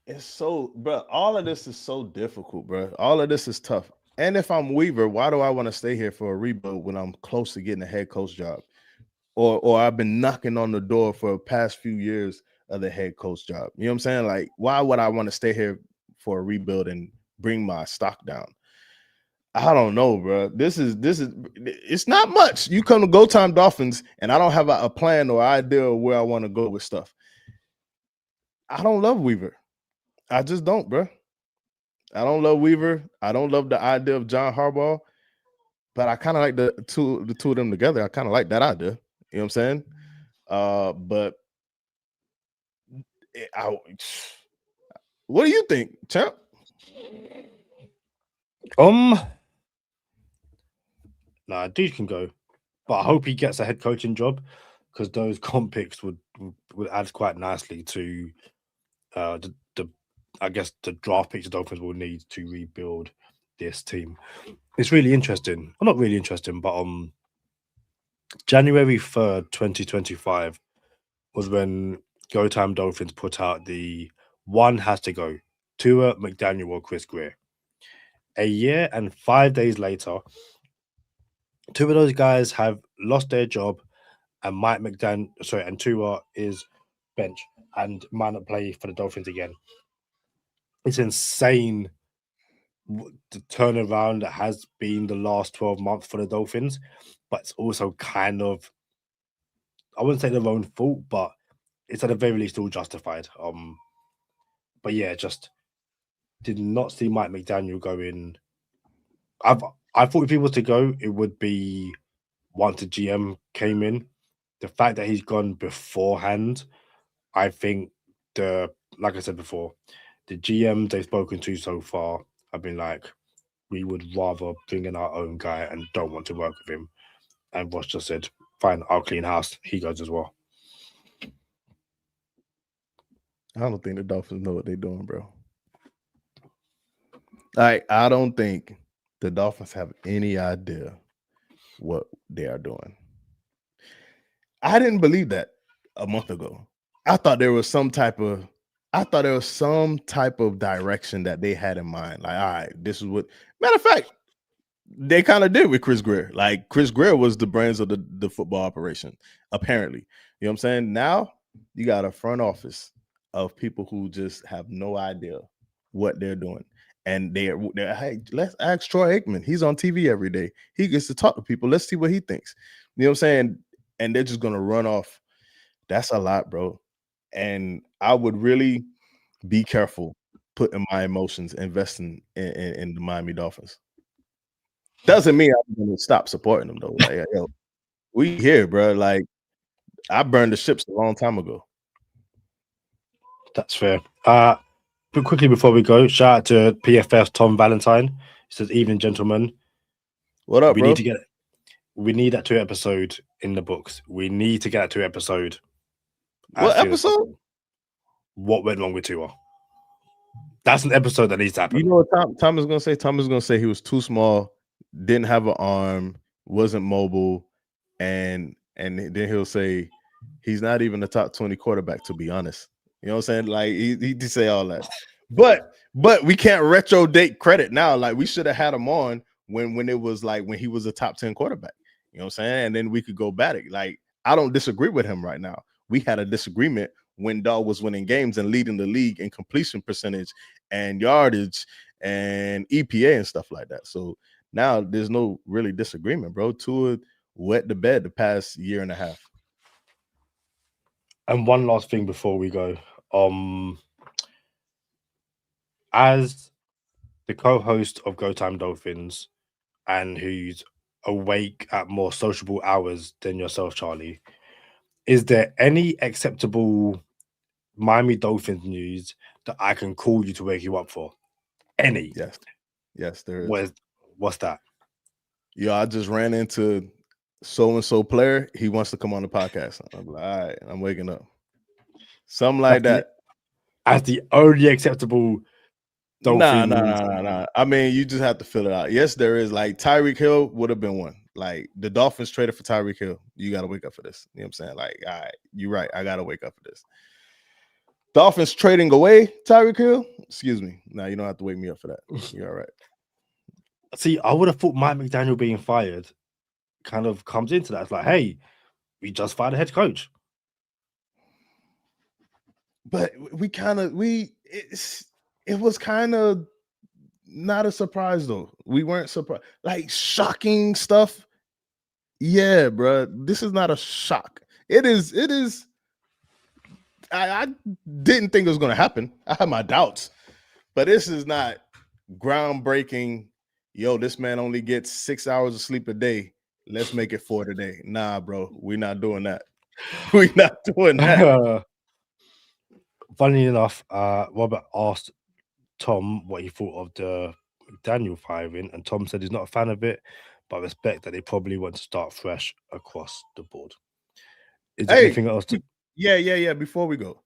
It's so, bro. All of this is so difficult, bro. All of this is tough. And if I'm Weaver, why do I want to stay here for a rebuild when I'm close to getting a head coach job? Or I've been knocking on the door for the past few years of the head coach job. You know what I'm saying? Like, why would I want to stay here for a rebuild and bring my stock down? I don't know, bro. This is it's not much. You come to Go Time Dolphins, and I don't have a plan or idea of where I want to go with stuff. I don't love Weaver. I just don't, bro. I don't love Weaver. I don't love the idea of John Harbaugh, but I kind of like the two of them together. I kind of like that idea. You know what I'm saying? But what do you think, champ? Nah, dude can go, but I hope he gets a head coaching job because those comp picks would add quite nicely to the draft picks the Dolphins will need to rebuild this team. It's really interesting. Well, not really interesting, but January 3rd, 2025 was when Go Time Dolphins put out the one has to go, Tua, McDaniel, or Chris Greer. A year and 5 days later, two of those guys have lost their job, and and Tua is bench and might not play for the Dolphins again. It's insane the turnaround that has been the last 12 months for the Dolphins, but it's also kind of, I wouldn't say their own fault, but it's at the very least all justified. But yeah, just did not see Mike McDaniel go in. I thought if he was to go, it would be once the GM came in. The fact that he's gone beforehand, I think like I said before, the GM they've spoken to so far have been like, we would rather bring in our own guy and don't want to work with him. And Ross just said, fine, I'll clean house. He goes as well. I don't think the Dolphins know what they're doing, bro. I don't think the Dolphins have any idea what they are doing. I didn't believe that a month ago. I thought there was some type of I thought there was some type of direction that they had in mind. Like, all right, this is what. Matter of fact, they kind of did with Chris Greer. Like, Chris Greer was the brains of the football operation, apparently. You know what I'm saying? Now you got a front office of people who just have no idea what they're doing. And they're hey, let's ask Troy Aikman. He's on TV every day. He gets to talk to people. Let's see what he thinks. You know what I'm saying? And they're just gonna run off. That's a lot, bro. And I would really be careful putting my emotions investing in the Miami Dolphins. Doesn't mean I'm gonna stop supporting them though. Like, yo, we here, bro. Like, I burned the ships a long time ago. That's fair. But quickly before we go, shout out to PFF's Tom Valentine. He says, "Evening, gentlemen. What up, We bro? need that 2 episode in the books. We need to get that 2 episode. What episode? What went wrong with Tua? That's an episode that needs to happen. You know what Tom is gonna say? Tom is gonna say he was too small, didn't have an arm, wasn't mobile, and then he'll say he's not even a top 20 quarterback, to be honest. You know what I'm saying? Like, he say all that. But we can't retro date credit now. Like, we should have had him on when it was like when he was a top 10 quarterback. You know what I'm saying? And then we could go back. Like, I don't disagree with him right now. We had a disagreement when Dog was winning games and leading the league in completion percentage and yardage and EPA and stuff like that. So now there's no really disagreement, bro. Tua wet the bed the past year and a half. And one last thing before we go. As the co-host of Go Time Dolphins and who's awake at more sociable hours than yourself, Charlie, is there any acceptable Miami Dolphins news that I can call you to wake you up for? Any? Yes, there is. What's that? Yeah, I just ran into so-and-so player. He wants to come on the podcast. I'm like, all right, I'm waking up. Something like that. As the only acceptable Dolphin. Nah. I mean, you just have to fill it out. Yes, there is. Like, Tyreek Hill would have been one. Like, the Dolphins traded for Tyreek Hill. You got to wake up for this. You know what I'm saying? Like, all right, you're right. I got to wake up for this. Dolphins trading away Tyreek Hill. Excuse me. No, you don't have to wake me up for that. You're all right. See, I would have thought Mike McDaniel being fired kind of comes into that. It's like, hey, we just fired a head coach. But it was kind of not a surprise though. We weren't surprised. Like, shocking stuff. Yeah, bro. This is not a shock. It is. I didn't think it was going to happen. I had my doubts, but this is not groundbreaking. Yo, this man only gets 6 hours of sleep a day. Let's make it 4 today. Nah, bro. We're not doing that. We're not doing that. Funny enough, Robert asked Tom what he thought of the McDaniel firing, and Tom said he's not a fan of it, but I respect that they probably want to start fresh across the board. Is there anything else to... Yeah. Before we go,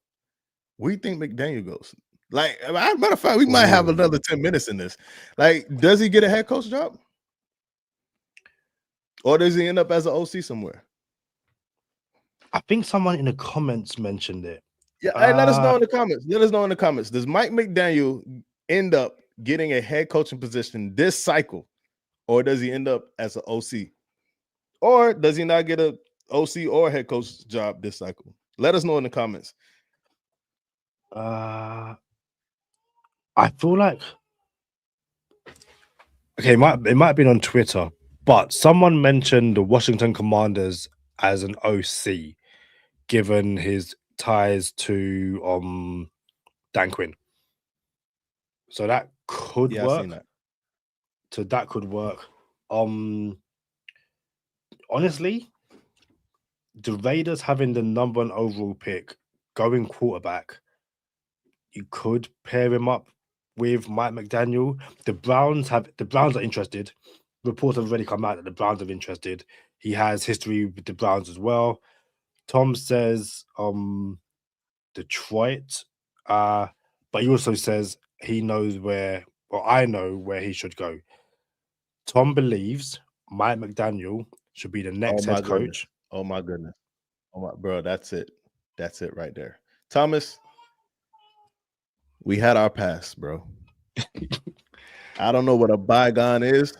we think McDaniel goes. Like, as a matter of fact, we might have another 10 minutes in this. Like, does he get a head coach job? Or does he end up as an OC somewhere? I think someone in the comments mentioned it. Yeah, hey, let us know in the comments. Let us know in the comments. Does Mike McDaniel end up getting a head coaching position this cycle? Or does he end up as an OC? Or does he not get a OC or head coach job this cycle? Let us know in the comments. I feel like, okay, it might have been on Twitter, but someone mentioned the Washington Commanders as an OC, given his ties to Dan Quinn. So that could work. I've seen that. So that could work. Honestly, the Raiders having the number 1 overall pick, going quarterback, you could pair him up with Mike McDaniel. The Browns are interested. Reports have already come out that the Browns are interested. He has history with the Browns as well. Tom says Detroit, but he also says he knows where, or I know where he should go. Tom believes Mike McDaniel should be the next head coach. Oh my goodness. Oh my bro, that's it. That's it right there. Thomas, We had our past, bro. I don't know what a bygone is,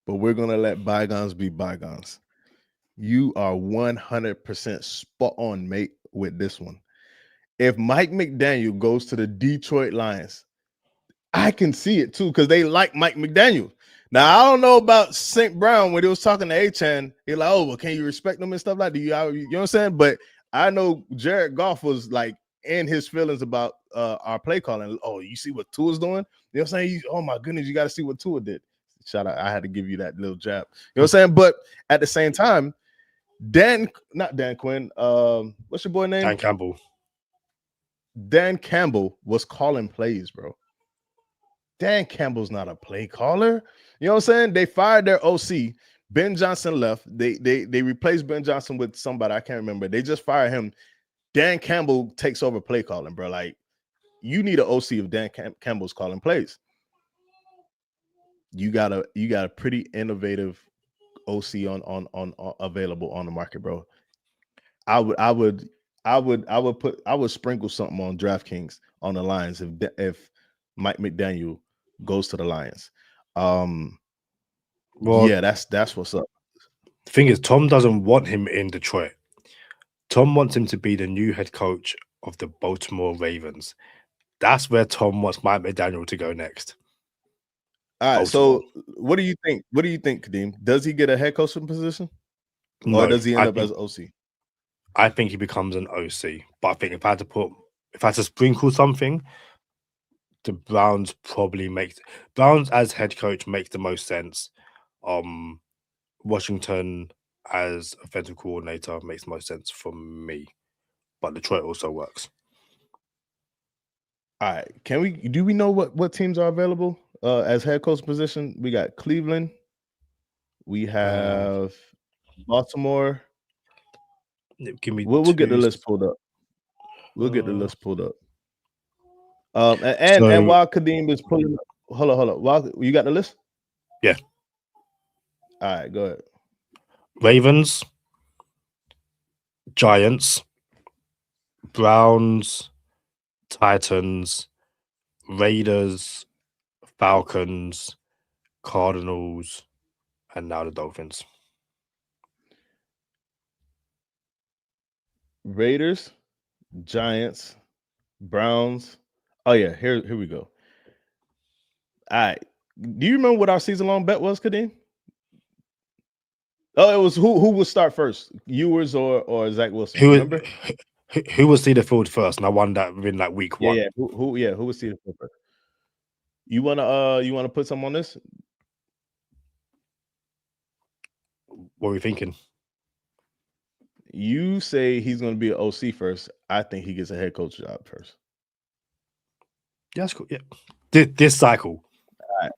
but we're gonna let bygones be bygones. You are 100% spot on, mate, with this one. If Mike McDaniel goes to the Detroit Lions, I can see it too because they like Mike McDaniel. Now, I don't know about St. Brown when he was talking to A-Chan. He's like, oh, well, can you respect them and stuff like that? You know what I'm saying? But I know Jared Goff was like in his feelings about our play calling. Oh, you see what Tua's doing? You know what I'm saying? Oh, my goodness, you got to see what Tua did. Shout out. I had to give you that little jab. You know what I'm saying? But at the same time, not Dan Quinn. What's your boy name? Dan Campbell. Dan Campbell was calling plays, bro. Dan Campbell's not a play caller. You know what I'm saying? They fired their OC. Ben Johnson left. They replaced Ben Johnson with somebody I can't remember. They just fired him. Dan Campbell takes over play calling, bro. Like, you need an OC if Dan Campbell's calling plays. You got a pretty innovative OC on available on the market, bro. I would sprinkle something on DraftKings on the Lions if Mike McDaniel goes to the Lions. Well, yeah, that's what's up. The thing is, Tom doesn't want him in Detroit. Tom wants him to be the new head coach of the Baltimore Ravens. That's where Tom wants Mike McDaniel to go next. All right, Baltimore. so what do you think? What do you think, Kadeem? Does he get a head coaching position, No, or does he end up as OC? I think he becomes an OC. But I think if I had to sprinkle something, the Browns Browns as head coach makes the most sense. Washington as offensive coordinator makes the most sense for me, but Detroit also works. All right, do we know what teams are available as head coach position? We got Cleveland, we have Baltimore. Give me. We'll get the list pulled up. We'll get the list pulled up. And while Kadeem is pulling up, hold on. While you got the list? Yeah. All right, go ahead. Ravens, Giants, Browns, Titans, Raiders, Falcons, Cardinals, and now the Dolphins. Raiders, Giants, Browns. Oh yeah, here we go. All right. Do you remember what our season-long bet was, Kadeem? Oh, it was who would start first, Ewers or Zach Wilson? Remember? Who would see the field first? And I won that within like week one. Yeah. Who would see the field first? You wanna put some on this? What are we thinking? You say he's going to be an OC first. I think he gets a head coach job first. Yeah, that's cool. Yeah, this cycle. All right.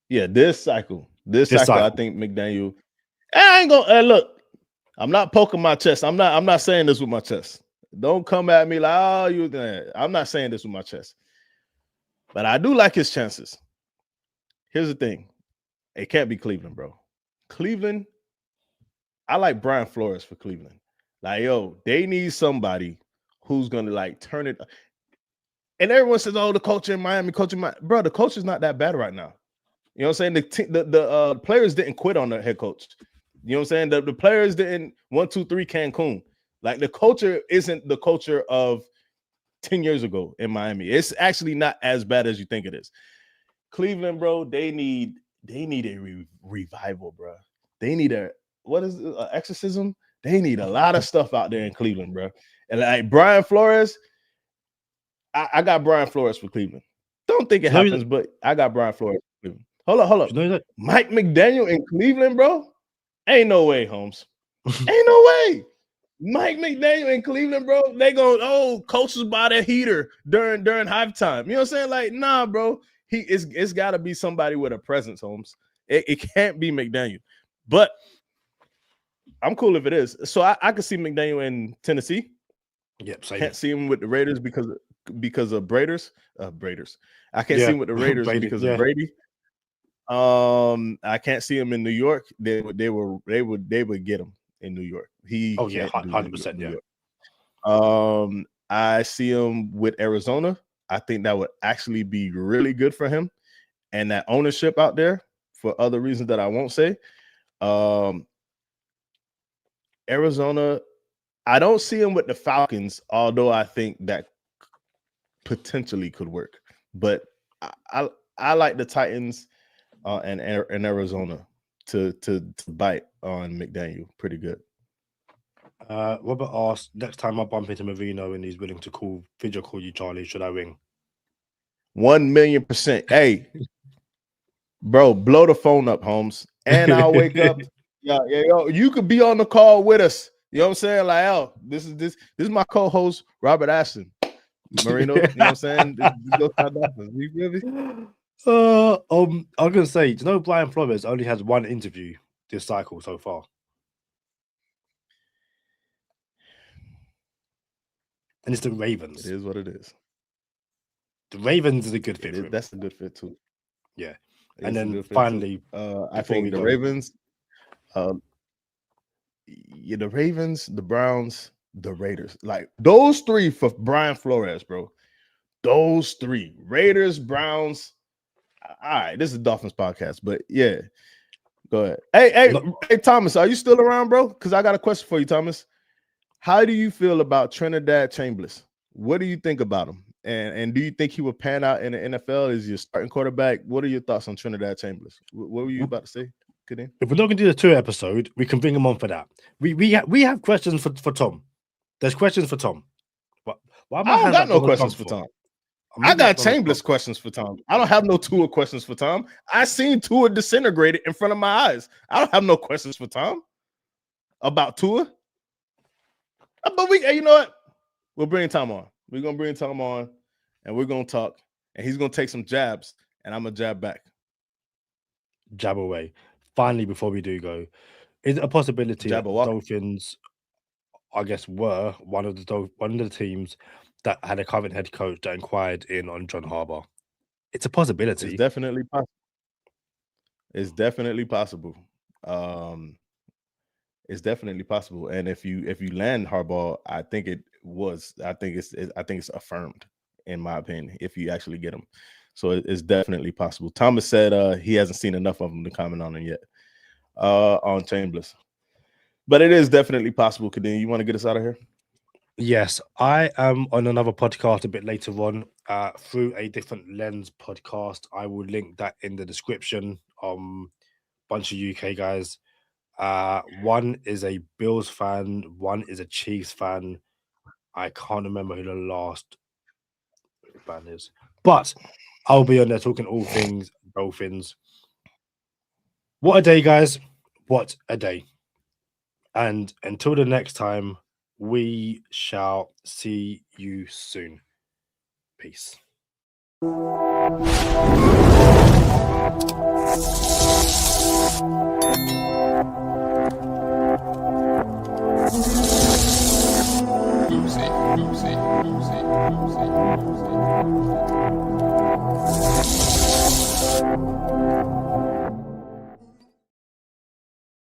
Yeah, this cycle. This cycle. I think McDaniel. I ain't gonna look. I'm not poking my chest. I'm not saying this with my chest. Don't come at me like, oh, you. I'm not saying this with my chest. But I do like his chances. Here's the thing. It can't be Cleveland, bro. Cleveland. I like Brian Flores for Cleveland. Like, yo, they need somebody who's going to like turn it. And everyone says, oh, the culture in Miami, Bro, the culture's not that bad right now. You know what I'm saying? The players didn't quit on their head coach. You know what I'm saying? The players didn't 1, 2, 3 Cancun. Like, the culture isn't the culture of 10 years ago in Miami. It's actually not as bad as you think it is. Cleveland, bro, they need a revival, bro. They need exorcism? They need a lot of stuff out there in Cleveland, bro. And like Brian Flores, I got Brian Flores for Cleveland. Don't think it happens, but I got Brian Flores for Cleveland. Hold up. You know that? Mike McDaniel in Cleveland, bro? Ain't no way, Holmes. Ain't no way. Mike McDaniel in Cleveland, bro. They go, coaches by the heater during halftime. You know what I'm saying? Like, nah, bro. It's got to be somebody with a presence, Holmes. It can't be McDaniel. But I'm cool if it is. So I could see McDaniel in Tennessee. Yep, same. Can't see him with the Raiders because of Braiders. I can't see him with the Raiders because of Brady. I can't see him in New York. They would get him in New York. 100%. Yeah. I see him with Arizona. I think that would actually be really good for him and that ownership out there for other reasons that I won't say. Arizona, I don't see him with the Falcons, although I think that potentially could work. But I like the Titans and Arizona to bite on McDaniel pretty good. Robert asked, next time I bump into Marino and he's willing to video call you, Charlie, should I ring? 1,000,000%. Hey, bro, blow the phone up, Holmes, and I'll wake up. Yeah, you could be on the call with us. You know what I'm saying? Like, oh, this is my co-host, Robert Ashton. Marino, you know what I'm saying? You feel me? I was gonna say, do you know Brian Flores only has one interview this cycle so far? And it's the Ravens. It is what it is. The Ravens is a good fit for him. That's a good fit too. Yeah. And then finally, I think the Ravens, the Ravens, the Browns, the Raiders, like those three for Brian Flores, bro. Those three, Raiders, Browns. All right, this is the Dolphins podcast, but yeah, go ahead. Hey, Thomas, are you still around, bro? Because I got a question for you, Thomas. How do you feel about Trinidad Chambers? What do you think about him? And do you think he will pan out in the NFL as your starting quarterback? What are your thoughts on Trinidad Chambers? What were you about to say, Kadeem? If we're not going to do the 2 episode, we can bring him on for that. We have questions for Tom. There's questions for Tom. Why am I don't got no questions for Tom. I got Chambers questions for Tom. I don't have no Tua questions for Tom. I seen Tua disintegrated in front of my eyes. I don't have no questions for Tom about Tua. But you know what? We'll bring Tom on. We're gonna bring Tom on, and we're gonna talk. And he's gonna take some jabs, and I'm gonna jab back. Jab away. Finally, before we do go, is it a possibility that the Dolphins, I guess, were one of the teams that had a current head coach that inquired in on John Harbaugh? It's a possibility. It's definitely possible. It's definitely possible. It's definitely possible. And if you land Harbaugh, I think it's affirmed, in my opinion, if you actually get him. So it's definitely possible. Thomas said he hasn't seen enough of him to comment on him yet, on Chambers. But it is definitely possible. Kadeem, you want to get us out of here? Yes, I am on another podcast a bit later on, through a different lens podcast. I will link that in the description. Bunch of UK guys. One is a Bills fan, one is a Chiefs fan. I can't remember who the last fan is, but I'll be on there talking all things Dolphins. What a day, guys. What a day. And until the next time, we shall see you soon. Peace. Oopsie.